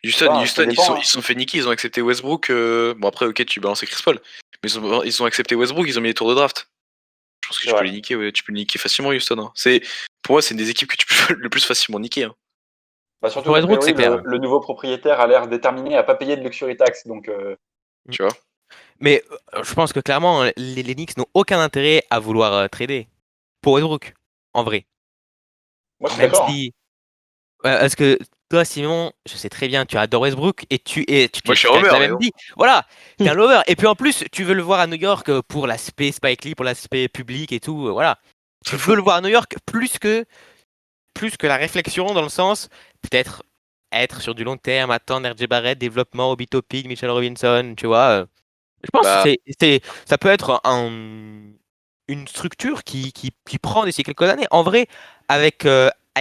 Houston, Ça dépend, ils se sont fait niquer, ils ont accepté Westbrook. Bon, après, ok, tu balances Chris Paul. Mais ils ont accepté Westbrook, ils ont mis les tours de draft. Je pense que tu peux les niquer, ouais, tu peux les niquer facilement, Houston. Hein. Pour moi, c'est une des équipes que tu peux le plus facilement niquer. Hein. Bah, surtout Pour qu'a Westbrook, priori, c'est clair. le nouveau propriétaire a l'air déterminé à pas payer de luxury tax. Donc, Tu vois. Mais je pense que clairement, les Knicks n'ont aucun intérêt à vouloir trader pour Westbrook, en vrai. moi, je suis Même d'accord. si. Parce que toi, Simon, je sais très bien, tu adores Westbrook et tu Moi, je suis tu as Homer, la mais même bon. vie. Voilà, t'es un lover. Et puis en plus, tu veux le voir à New York pour l'aspect Spike Lee, pour l'aspect public et tout. Voilà. Tu C'est veux fou. le voir à New York plus que la réflexion, dans le sens, peut-être être sur du long terme, attendre RJ Barrett, développement, Obi Toppin, Mitchell Robinson, tu vois. Je pense Bah, que ça peut être une structure qui prend d'ici quelques années. En vrai, avec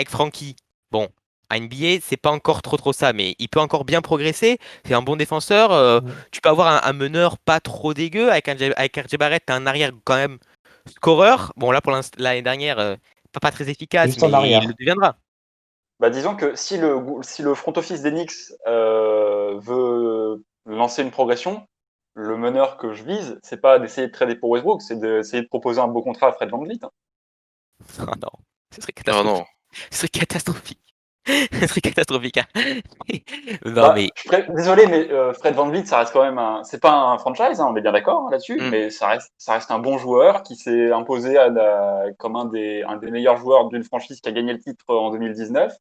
Frankie, bon, à NBA, c'est pas encore trop ça, mais il peut encore bien progresser. C'est un bon défenseur. Tu peux avoir un meneur pas trop dégueu. Avec RJ Barrett, t'as un arrière quand même scoreur. Bon, là, pour l'année dernière, pas très efficace, Juste en mais il arrière. le deviendra. Bah, disons que si le front office d'Enix veut lancer une progression, le meneur que je vise, c'est pas d'essayer de trader pour Westbrook, c'est d'essayer de proposer un beau contrat à Fred VanVleet. Hein. Oh non, ce serait non, catastrophique. non. Ce serait catastrophique. Ce serait catastrophique. Hein. Non, Bah, mais. désolé, mais Fred VanVleet, ça reste quand même c'est pas un franchise, hein, on est bien d'accord hein, là-dessus, mais ça reste un bon joueur qui s'est imposé comme un des meilleurs joueurs d'une franchise qui a gagné le titre en 2019.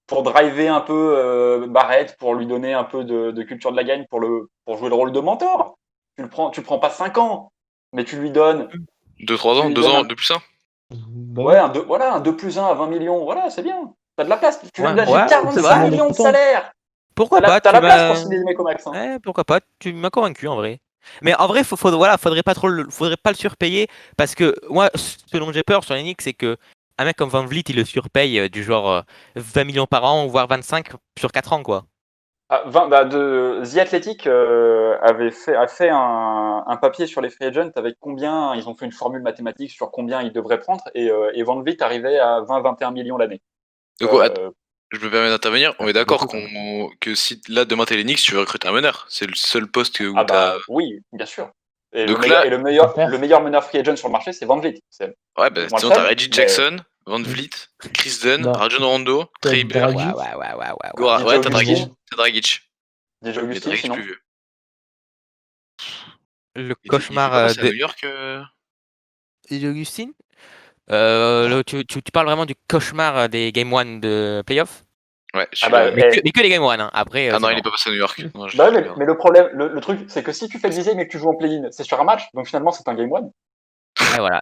Pour driver un peu Barrett, pour lui donner un peu de culture de la gagne, pour jouer le rôle de mentor. Tu le prends pas 5 ans, mais tu lui donnes. 2-3 Tu ans, lui 2 donnes ans de plus ça. Bah ouais, oui. un 2 plus 1 à 20 millions, voilà, c'est bien. T'as de la place. Tu viens Ouais, de lâcher ouais, c'est 45 vrai. millions de Content. salaire. Pourquoi pas? T'as la place pour signer des mecs au max. Hein. Ouais, pourquoi pas? Tu m'as convaincu en vrai. Mais en vrai, voilà, faudrait pas le surpayer parce que moi, ce dont j'ai peur sur Yannick, c'est que un mec comme Van Vliet, il le surpaye du genre 20 millions par an, voire 25 sur 4 ans, quoi. Ah, The Athletic a fait un papier sur les free agents avec combien, ils ont fait une formule mathématique sur combien ils devraient prendre et Van Vliet arrivait à 20-21 millions l'année. Donc, je me permets d'intervenir. On est d'accord beaucoup, que si là demain t'es les Knicks, tu veux recruter un meneur. C'est le seul poste où Ah t'as. bah oui, bien sûr. Et Donc là, le meilleur meneur free agent sur le marché, c'est Van Vliet. ouais, bah, Moi le sinon t'as seul, Reggie mais Jackson, Van Vliet, Chris Dunn, Non. Rajon Rondo, T'as Trey Burke, Dragic. Ouais. ouais, DJ t'as Augustin. Dragic. T'as Dragic. DJ Mais Augustin Dragic sinon. plus vieux. Le Il était pas cauchemar passé à de New York. Augustine. Tu parles vraiment du cauchemar des Game 1 de playoff? Ouais, Ah bah, celui-là. Mais que les Game 1, hein. Après, Ah c'est non, il bon. est pas passé à New York. Non, je bah ouais, regarde. mais le problème, le truc, c'est que si tu fais le design mais que tu joues en play-in, c'est sur un match, donc finalement c'est un game one. Et voilà.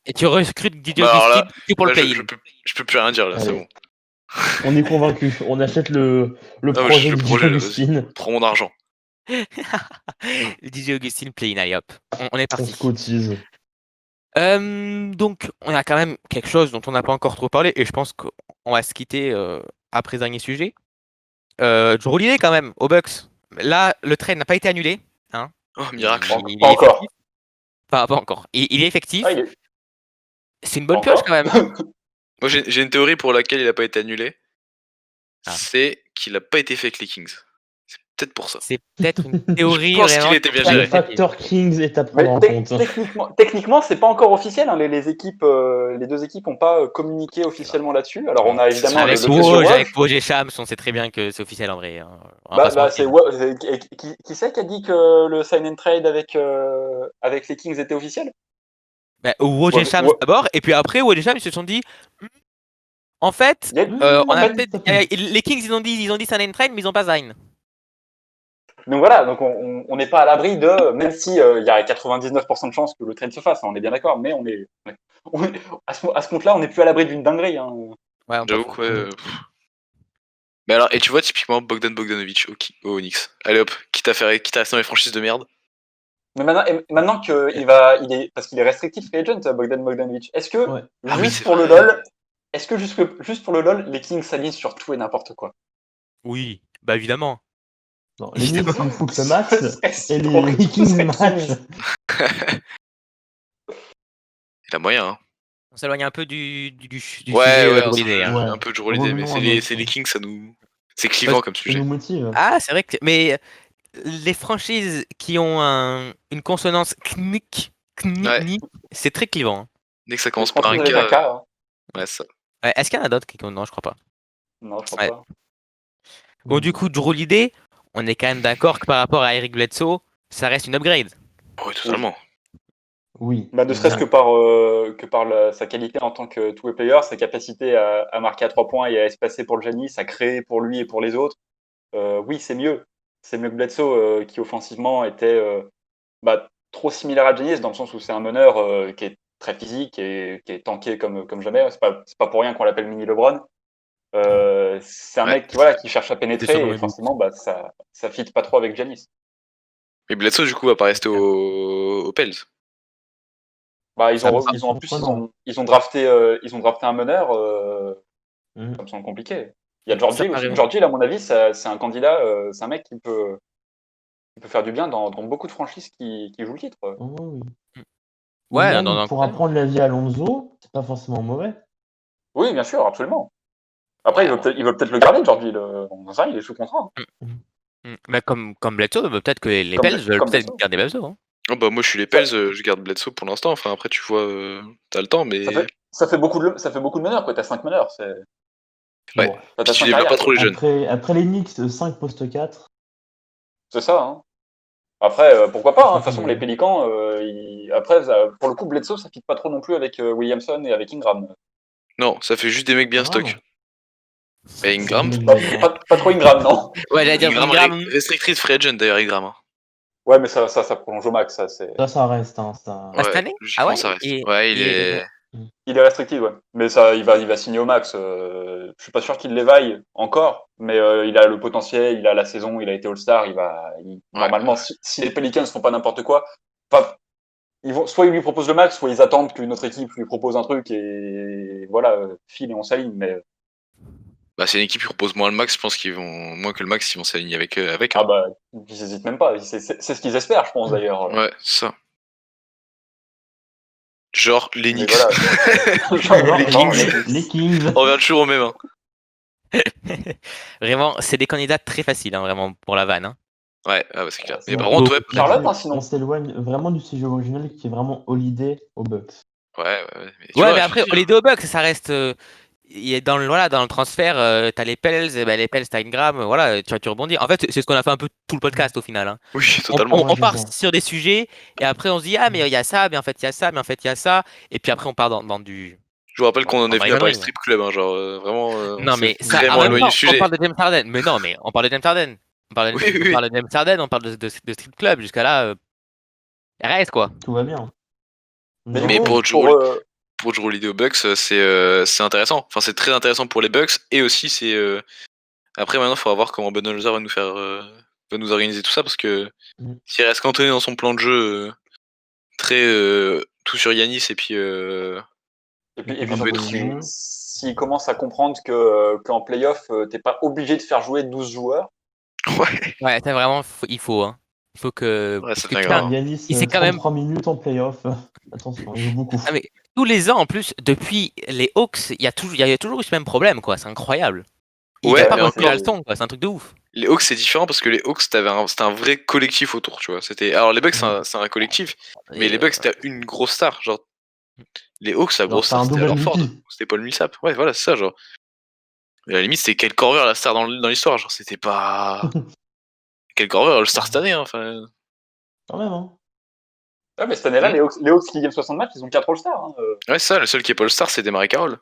Et tu recrutes DJ Bah alors Augustine que pour le là play-in. je peux plus rien dire là, c'est Allez. bon. On est convaincu. On achète le Non, mais projet le de projet, là, vas-y. Augustine. Prends mon argent. DJ Augustine play-in, allez hop. On est On parti. se cotise. Donc, on a quand même quelque chose dont on n'a pas encore trop parlé, et je pense qu'on va se quitter après ce dernier sujet. Drew Holiday, quand même, aux Bucks. Là, le trade n'a pas été annulé. Hein. Oh, miracle. Il Pas est encore. effectif. Enfin, pas encore. Il est effectif. Ah, il est C'est une pas bonne pioche, encore. quand même. Moi j'ai une théorie pour laquelle il a pas été annulé. Ah. C'est qu'il a pas été fait avec les Kings. C'est peut-être pour ça. C'est peut-être une théorie Je pense vraiment. qu'il était bien très Le géré. facteur Kings est à Mais prendre en compte. techniquement, c'est pas encore officiel. Hein. Les équipes, les deux équipes n'ont pas communiqué officiellement là-dessus. Alors, on a évidemment Avec le question Woj, Woj. avec Woj et Shams, on sait très bien que c'est officiel en vrai. Hein. On va pas se Bah, c'est mentir. qui c'est qui a dit que le sign and trade avec les Kings était officiel? Bah, Woj et Ouais, Shams ouais. d'abord, et puis après Woj et Shams ils se sont dit. En fait, Il y a- on en a fait, peut-être. Les Kings ils ont dit sign and trade, mais ils ont pas sign. Donc voilà, donc on n'est pas à l'abri de, même si il y a 99% de chances que le trade se fasse, hein, on est bien d'accord, mais à ce compte-là, on n'est plus à l'abri d'une dinguerie. Hein. Ouais, on J'avoue peut- que mais alors, et tu vois typiquement Bogdan Bogdanovic au Knicks. Allez hop, quitte à rester dans les franchises de merde. Mais maintenant parce qu'il est restrictif free agent, Bogdan Bogdanovic. Est-ce que Ouais. Ah oui, juste c'est pour le vrai. LOL, est-ce que juste pour le LOL, les Kings s'alignent sur tout et n'importe quoi? Oui, bah évidemment. Non, les Knicks ils foutent le max Ce serait et trop- les ce Kings serait match. Kings. Il a moyen, hein. On s'éloigne un peu du Ouais, sujet ouais, Drew Holiday, hein. Ouais. un peu de Holiday, mais Revenons à notre- c'est les Kings, ça nous. C'est clivant comme Ça sujet. nous motive. Ah, c'est vrai que. Mais les franchises qui ont une consonance knick, Ouais. kni, c'est très clivant. Hein. Dès que ça Les commence par un franchises avec un K, K, hein. ouais, ça. Ouais, est-ce qu'il y en a d'autres qui. Non, je crois pas. Non, je crois Ouais. pas. Bon, du coup, Drew Holiday, on est quand même d'accord que par rapport à Eric Bledsoe, ça reste une upgrade. Ouais, totalement. Oui. Bah, ne serait-ce que par sa qualité en tant que two-way player, sa capacité à marquer à 3 points et à espacer pour le Giannis, à créer pour lui et pour les autres. Oui, c'est mieux. C'est mieux que Bledsoe qui offensivement était trop similaire à Giannis dans le sens où c'est un meneur qui est très physique et qui est tanké comme jamais. C'est pas pour rien qu'on l'appelle mini LeBron. C'est un Ouais. mec qui cherche à C'est pénétrer sûrement et le but. forcément ça fit pas trop avec Giannis. Mais Bledsoe, du coup, va pas rester aux Pels. Bah, Ça me ils ont drafté un meneur, Mhm. ça me semble compliqué. Il y a George Ça Hill aussi. paraît- George Hill, à mon avis, c'est un candidat, c'est un mec qui peut faire du bien dans beaucoup de franchises qui jouent le titre. Oh, oui. Ou Ouais, même dans pour apprendre la vie à Alonso, c'est pas forcément mauvais. Oui, bien sûr, absolument. Après, Ouais, ils veulent peut-être le garder, George Hill. On sait rien, il est sous contrat. Hein. Mais comme Bledsoe, peut-être que les Comme Pels veulent comme peut-être Bledsoe. garder Bledsoe. Hein. Oh, bah, moi, je suis les Ça- Pels, je garde Bledsoe pour l'instant. Enfin, après, tu vois, t'as le temps, mais. Ça fait beaucoup de meneurs, quoi. T'as 5 meneurs. Ouais. Bon. T'as Puis tu 5 développes carrières, pas quoi. trop les jeunes. Après les Knicks, 5 poste 4. C'est ça, hein. Après, pourquoi pas, hein. De toute Ça façon, fait- les Pélicans, après, pour le coup, Bledsoe, ça fit pas trop non plus avec Williamson et avec Ingram. Non, ça fait juste des mecs bien Ah, stock. non. Et Ingram, C'est- Pas trop Ingram, non. Ouais, j'allais dire Ingram, Ingram. restricted free agent d'ailleurs, Ingram. Hein. Ouais, mais ça prolonge au max, ça, c'est. Ça reste. Hein, ça... Ah, cette Ouais, année? Ah logiquement, ouais? ça reste. Ouais, il est. Il est restricted, ouais. Mais ça, il va signer au max. Je suis pas sûr qu'il l'évaille encore, mais il a le potentiel, il a la saison, il a été All-Star, Ouais. normalement, si les Pelicans font pas n'importe quoi, soit ils lui proposent le max, soit ils attendent qu'une autre équipe lui propose un truc et voilà, file et on s'aligne. Mais Bah, c'est une équipe qui propose moins le max, je pense qu'ils vont. Moins que le max, ils vont s'aligner avec. Hein. ils hésitent même pas. C'est ce qu'ils espèrent, je pense d'ailleurs. Ouais, c'est ça. Genre les Mais Knicks. voilà. Genre, Les genre, Kings. les Kings. On revient toujours au même. Hein. Vraiment, c'est des candidats très faciles, hein, vraiment, pour la vanne. Hein. Ouais, c'est clair. C'est Mais bon. par contre, ouais. Charlotte, hein, sinon. On s'éloigne vraiment du sujet original qui est vraiment Holiday aux Bucks. Ouais. Mais tu Ouais, vois, mais je après, veux dire, les deux Bucks, ça reste. Dans le transfert, t'as les Pels, et ben les Pels, t'as Ingram, voilà, tu rebondis. En fait, c'est ce qu'on a fait un peu tout le podcast au final. Hein. Oui, totalement. On part Moi, sur des sujets, et après on se dit, ah, mais il y a ça, mais en fait, il y a ça, mais en fait, il y a ça. Et puis après, on part dans du. Je vous rappelle qu'on en est dans venu à parler les strip club, hein, genre vraiment. On Non, s'est mais ça, en vraiment même éloigné temps, du sujet. on parle de James Harden. Mais non, mais on parle de James Harden. On parle de, Oui. on parle de James Harden, on parle de strip club. Jusqu'à là, reste quoi. tout va bien. Mais Non, du Mais coup, pour Drew Holiday aux Bucks, c'est intéressant. Enfin, c'est très intéressant pour les Bucks et aussi c'est. Après, maintenant, il faudra voir comment Budenholzer va nous faire, va nous organiser tout ça parce que s'il reste cantonné dans son plan de jeu très tout sur Yanis et puis. et puis un peu surtout, étrange. s'ils commencent à comprendre qu'en playoff, t'es pas obligé de faire jouer 12 joueurs. Ouais, ça vraiment, il faut. Hein. Il faut que. Ouais, ça parce que devient putain, grave. Yanis, il s'est quand même. 33 minutes en playoff. Attention, il joue beaucoup. Ah, mais tous les ans en plus, depuis les Hawks, il y a toujours eu ce même problème, quoi. C'est incroyable. Il Ouais, a pas mais monté encore- la leçon, quoi. C'est un truc de ouf. les Hawks, c'est différent parce que les Hawks, c'était un vrai collectif autour, tu vois. Alors, les Bucks, c'est un collectif, mais les Bucks, c'était une grosse star. Genre, les Hawks, la grosse c'est un star, c'était double alors Ford. MVP. C'était Paul Millsap. Ouais, voilà, c'est ça, genre. Mais à la limite, c'était Kyle Korver, la star dans l'histoire. Genre, c'était pas. Kyle Korver, le star cette année, hein. Enfin, Quand même, hein. Ouais, mais cette année-là, les Hawks qui gagnent 60 matchs, ils ont 4 All-Stars. Hein. ouais, c'est ça, le seul qui est pas le star, c'est Desmarais Carroll.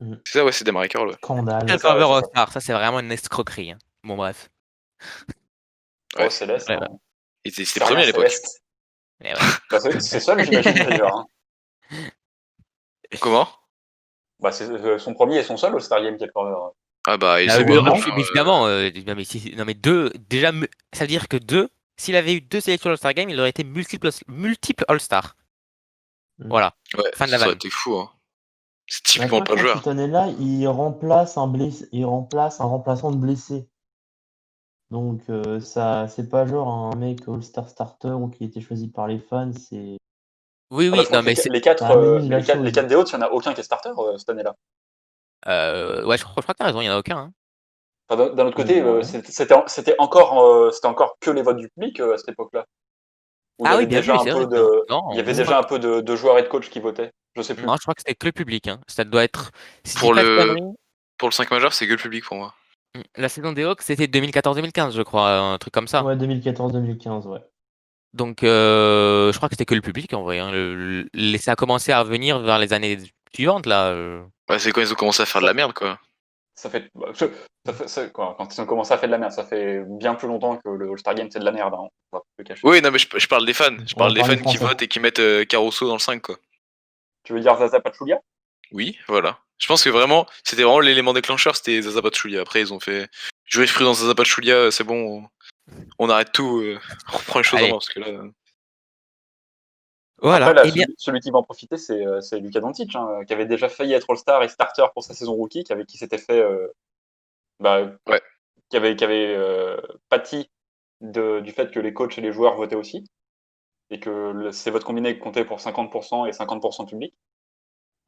Mhm. C'est ça, ouais, c'est Desmarais Carroll, ouais. Scandale. Quel ça, ouais, cover c'est au ça. star, ça c'est vraiment une escroquerie. Hein. Bon, bref. Ouais. Oh, Céleste. Ouais, hein. C'était C'est premier rien, à l'époque. Céleste. Mais ouais. Bah, c'est seul, j'imagine d'ailleurs. Hein. Comment? Bah, c'est son premier et son seul All-Star Game, Kyle Korver. Ah bah, il Ah, s'est mais pas évidemment, non, mais deux, déjà, ça veut dire que deux, s'il avait eu 2 sélections All-Star Game, il aurait été multiple All-Star. Voilà, Ouais, fin de la ça aurait vanne. été fou, hein. C'est Mais typiquement par pas le contre, joueur. cette année-là, il remplace un remplaçant de blessé. Donc ça, c'est pas genre un mec All-Star starter ou qui a été choisi par les fans, c'est Oui, Ah bah, oui, je crois non, que mais c'est. les 4 ça amenuise la chose. les 4 des Hawks, il n'y en a aucun qui est starter cette année-là. Ouais, je crois que t'as raison, il n'y en a aucun. Hein. Enfin, d'un autre côté, Ouais. c'était encore que les votes du public à cette époque-là. Où il y Ah oui, avait bien déjà vu, un c'est vrai. peu de, Non, il y avait je crois déjà un peu de joueurs et de coachs qui votaient. Je sais plus. non, je crois que c'était que le public. Hein. Ça doit être. Si je dis Pour pas de le, conneries, pour le 5 majeur, c'est que le public pour moi. la saison des Hawks, c'était 2014-2015, je crois, un truc comme ça. Ouais, 2014-2015, ouais. Donc, je crois que c'était que le public en vrai. Hein. Ça a commencé à revenir vers les années suivantes, là. Ouais, c'est quand ils ont commencé à faire de la merde, quoi. Ça fait, quand ils ont commencé à faire de la merde, ça fait bien plus longtemps que le All-Star Game c'est de la merde. Hein, on va pas le cacher. Oui, non, mais je parle des fans. Je On va parle des parler fans qui français. votent et qui mettent Caruso dans le 5, quoi. Tu veux dire Zaza Pachulia? Oui, voilà. Je pense que vraiment, c'était vraiment l'élément déclencheur, c'était Zaza Pachulia. Après, ils ont fait jurisprudence Zaza Pachulia, c'est bon, on arrête tout, on reprend les choses en Allez. main, parce que là. Voilà. Après, là, Eh bien, celui qui va en profiter, c'est Luka Doncic, hein, qui avait déjà failli être All-Star et starter pour sa saison rookie, qui s'était fait, Ouais. qui avait pâti du fait que les coachs et les joueurs votaient aussi, et que ces votes combinés comptaient pour 50% et 50% public.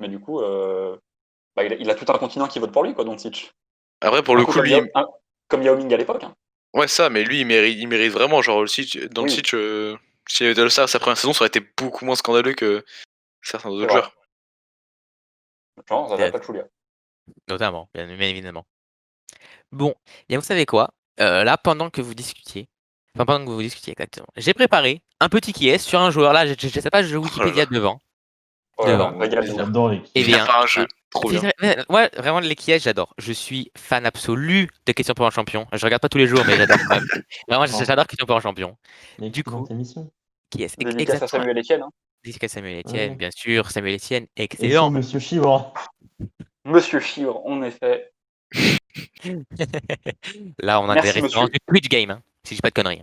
Mais du coup, il a tout un continent qui vote pour lui, quoi, Doncic. Après, pour Un le coup coup, lui, comme Yao Ming à l'époque. Hein. ouais, ça, mais lui, il mérite vraiment, genre, dans le Oui. site, s'il avait été All-Star sa première saison, ça aurait été beaucoup moins scandaleux que certains C'est autres vrai. joueurs. Genre Zaza Pachulia. notamment, bien évidemment. Bon, bien vous savez quoi? Là, pendant que vous discutiez, exactement, j'ai préparé un petit qui est sur un joueur. Là, je sais pas, je Wikipédia devant. Oh là là, Devant. régale-nous. J'adore les Eh Il a bien, pas un jeu, trop bien. moi, vraiment, les qui est, j'adore. Je suis fan absolu de Questions pour un champion. Je regarde pas tous les jours, mais j'adore quand même. Vraiment, j'adore Questions pour un champion. Du coup, émission. qui est Dédicace à exactement? Samuel Etienne. Hein. Dédicace à Samuel Etienne, Ouais. bien sûr. Samuel Etienne, Et excellent. c'est Monsieur Chivre. Monsieur Chivre, en effet. Là, on a Merci, des références monsieur. du Twitch Game, hein, si je dis pas de conneries.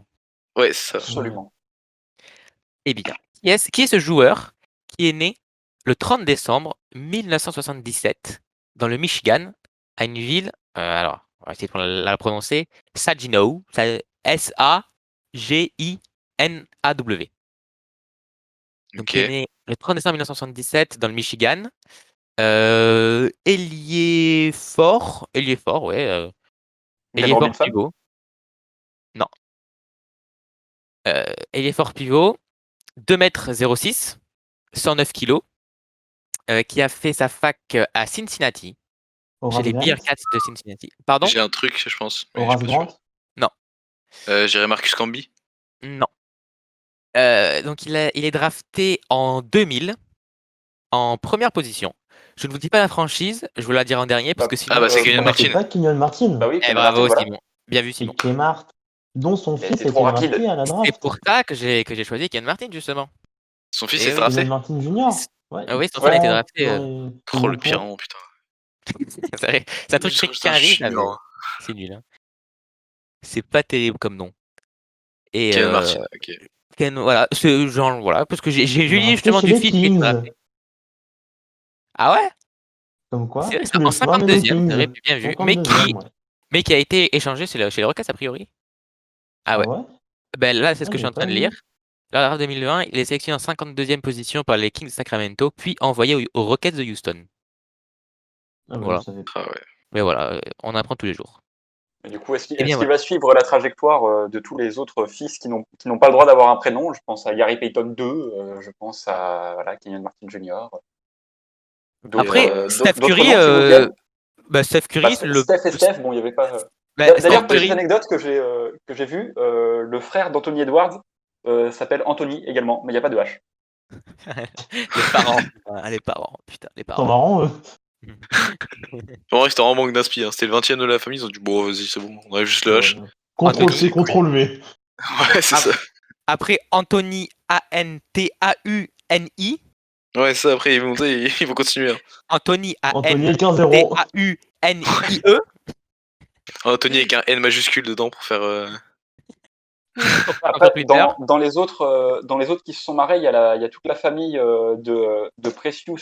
Ouais, c'est ça. Absolument. Eh bien, qui est ce joueur qui est né le 30 décembre 1977 dans le Michigan, à une ville, alors, on va essayer de la prononcer, Saginaw, S-A-G-I-N-A-W. Donc, Ok. il est né le 30 décembre 1977 dans le Michigan. Ailier fort, ouais. Ailier Nate fort Robinson. pivot. Non. Ailier fort pivot, 2,06 m, 109 kg, qui a fait sa fac à Cincinnati, chez Horace les Grant. Bearcats de Cincinnati. Pardon? J'ai un truc, je pense. Mais je Horace suis pas sûr. Grant. J'irai Marcus Camby. Non. Donc, il est drafté en 2000, en première position. Je ne vous dis pas la franchise, je vous la dire en dernier, parce que sinon... Ah bah c'est Kenyon Bah, c'est Martin. pas Kenyon Martin. Bah oui, Eh, Kenyon bravo, Martin, voilà. Simon. Bien vu, C'est Simon. Kmart, dont son Mais fils t'es a trop été rapide. drafté à la C'est draft. pour ça que j'ai choisi Ken Martin, justement. Son fils Et est oui. drafté. Kenyon Martin Junior. Ouais. Ah oui, son fils a été Dans- drafté, dans les- Oh le les pire, points. hein, putain. C'est un truc Putain, qui arrive, je suis nul, hein. c'est nul. Hein. C'est pas terrible comme nom. Et Kenyon Martin, ok. voilà, ce genre, voilà, parce que j'ai lu Drafté justement chez du les fils qui était Kings. drafté. Ah ouais? Comme quoi, C'est vrai, tous les en choix mènent aux 52e, c'est vrai, Kings. bien vu, 52e, ouais. mais qui a été échangé chez les Rockets a priori. Ah Ah ouais. ouais? Ben là, c'est ce Ah, que je suis j'ai en train pas de vu. lire. Là, la draft 2020, il est sélectionné en 52e position par les Kings de Sacramento, puis envoyé aux Rockets de Houston. Ah bah, Voilà. je savais pas. Ah ouais. Mais voilà, on apprend tous les jours. Et du coup, est-ce qu'il Eh bien, est-ce qu'il va suivre la trajectoire de tous les autres fils qui n'ont pas le droit d'avoir un prénom? Je pense à Gary Payton 2, je pense à voilà, Kenyon Martin Jr. Après, Steph D'autres Curry, noms, s'il vous plaît? Steph Bah, Curry, Steph et Steph, bon, il n'y avait pas. Steph D'ailleurs, petite Curry, anecdote que j'ai vue, le frère d'Anthony Edwards s'appelle Anthony également, mais il n'y a pas de H. les parents, putain, les C'est parents. marrant. En vrai, c'était vraiment manque d'inspi. Hein. C'était le 20ème de la famille. Ils ont dit, bon, vas-y, c'est bon, on arrive juste le H. Contrôle Anthony, C, contrôle V. Ouais, c'est ça. Après, Anthony Antauni. Ouais, ça, après, ils vont continuer. Hein. Anthony Anthony avec un 0. Taunie. Anthony avec un N majuscule dedans pour faire. Après, dans les autres qui se sont marrés, il y a toute la famille de Precious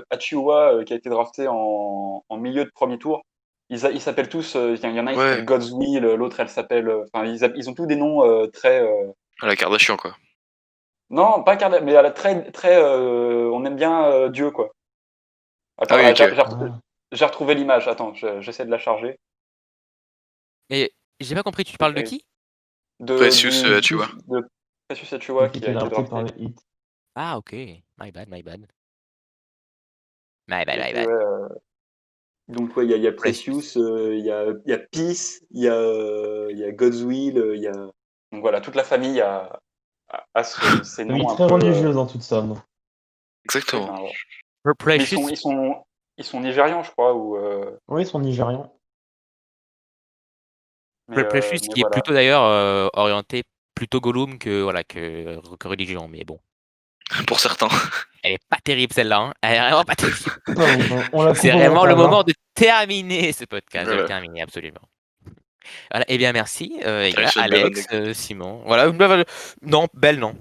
Achiuwa qui a été drafté en milieu de premier tour. Ils s'appellent tous, il y en a un qui Ouais. s'appelle God's Will, l'autre elle s'appelle. Enfin, ils ont tous des noms très. À la Kardashian, quoi. Non, pas Kardashian, mais très. On aime bien Dieu, quoi. Attends, Ah oui, ok. j'ai retrouvé l'image. Attends, j'essaie de la charger. Et j'ai pas compris, tu parles de qui? Precious Achiuwa. De Precious Achiuwa qui a été drafté. par le Heat. Ah, ok. My bad. Ouais, donc ouais, il y a Precious, il y a Peace, il y a God's Will, il y a donc voilà, toute la famille a ces Oui, noms un très peu. religieuse en toute somme. Exactement. Enfin, ouais. Mais Precious. ils sont nigérians, je crois, ou Oui, ils sont nigérians. Precious mais qui est voilà. plutôt d'ailleurs orienté plutôt Gollum que religion, mais bon. Pour certains. Elle est pas terrible celle-là, hein. Elle est vraiment pas terrible. On la C'est coupe au vraiment le montage, moment hein. de terminer ce podcast, de le Voilà. terminer absolument. Voilà, eh bien merci, les gars, sur une belle Alex, vanne, Simon. Voilà, non, belle non.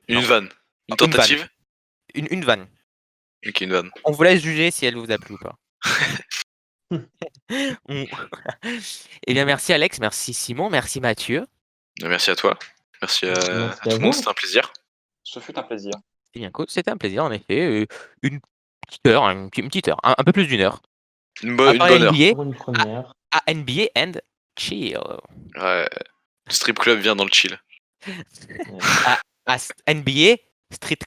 Une Non. vanne. Une tentative. Une vanne. Ok, une vanne. On vous laisse juger si elle vous a plu ou pas. Eh bien merci Alex, merci Simon, merci Mathieu. Merci à toi. Merci à Merci tout à le monde, vous. c'était un plaisir. Ce fut un plaisir. C'est bien cool, c'était un plaisir en effet. Une petite heure, une petite heure, un peu plus d'une heure. Une On va bonne parler heure. NBA, Pour une première. à NBA and chill. Ouais. Le strip club vient dans le chill. À NBA, strip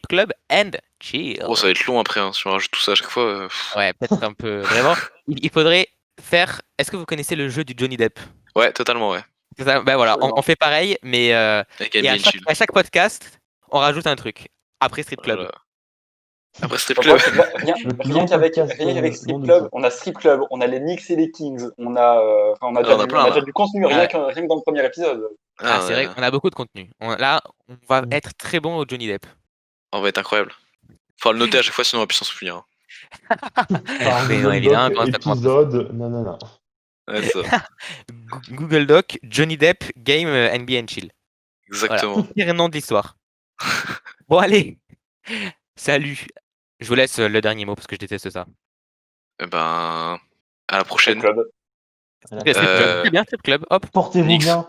club and chill. Oh, ça va être long après, hein, si on rajoute tout ça à chaque fois. Ouais, peut-être un peu. Vraiment, il faudrait faire. Est-ce que vous connaissez le jeu du Johnny Depp? Ouais, totalement, ouais. C'est ça, ben voilà, Absolument. on fait pareil, mais Avec et NBA à and chill. chaque podcast, on rajoute un truc. Après Strip Club. Voilà. Après strip Le club. problème, c'est que là, Le plus rien long qu'avec podcast Strip monde Club, de- on a Strip Club, on a les Knicks et les Kings, on a on a plein, on a là. déjà du contenu, Ah, rien que dans le premier épisode. Ah, c'est vrai qu'on a beaucoup de contenu. Là, on va Mm. être très bon au Johnny Depp. On va être incroyable. Faudra le noter à chaque fois, sinon on va plus s'en souvenir. Hein. Par Mais non, Google évidemment, Doc, quand ça commence. épisode, non. Ouais, c'est ça. Google Doc, Johnny Depp, Game NBA and Chill. Exactement. Pire nom de l'histoire. Bon, allez. Salut. Je vous laisse le dernier mot parce que je déteste ça. Eh ben, à la Strip prochaine. Club. Voilà. Strip Club. Très bien, Strip Club. Hop. Portez-vous Knicks. bien.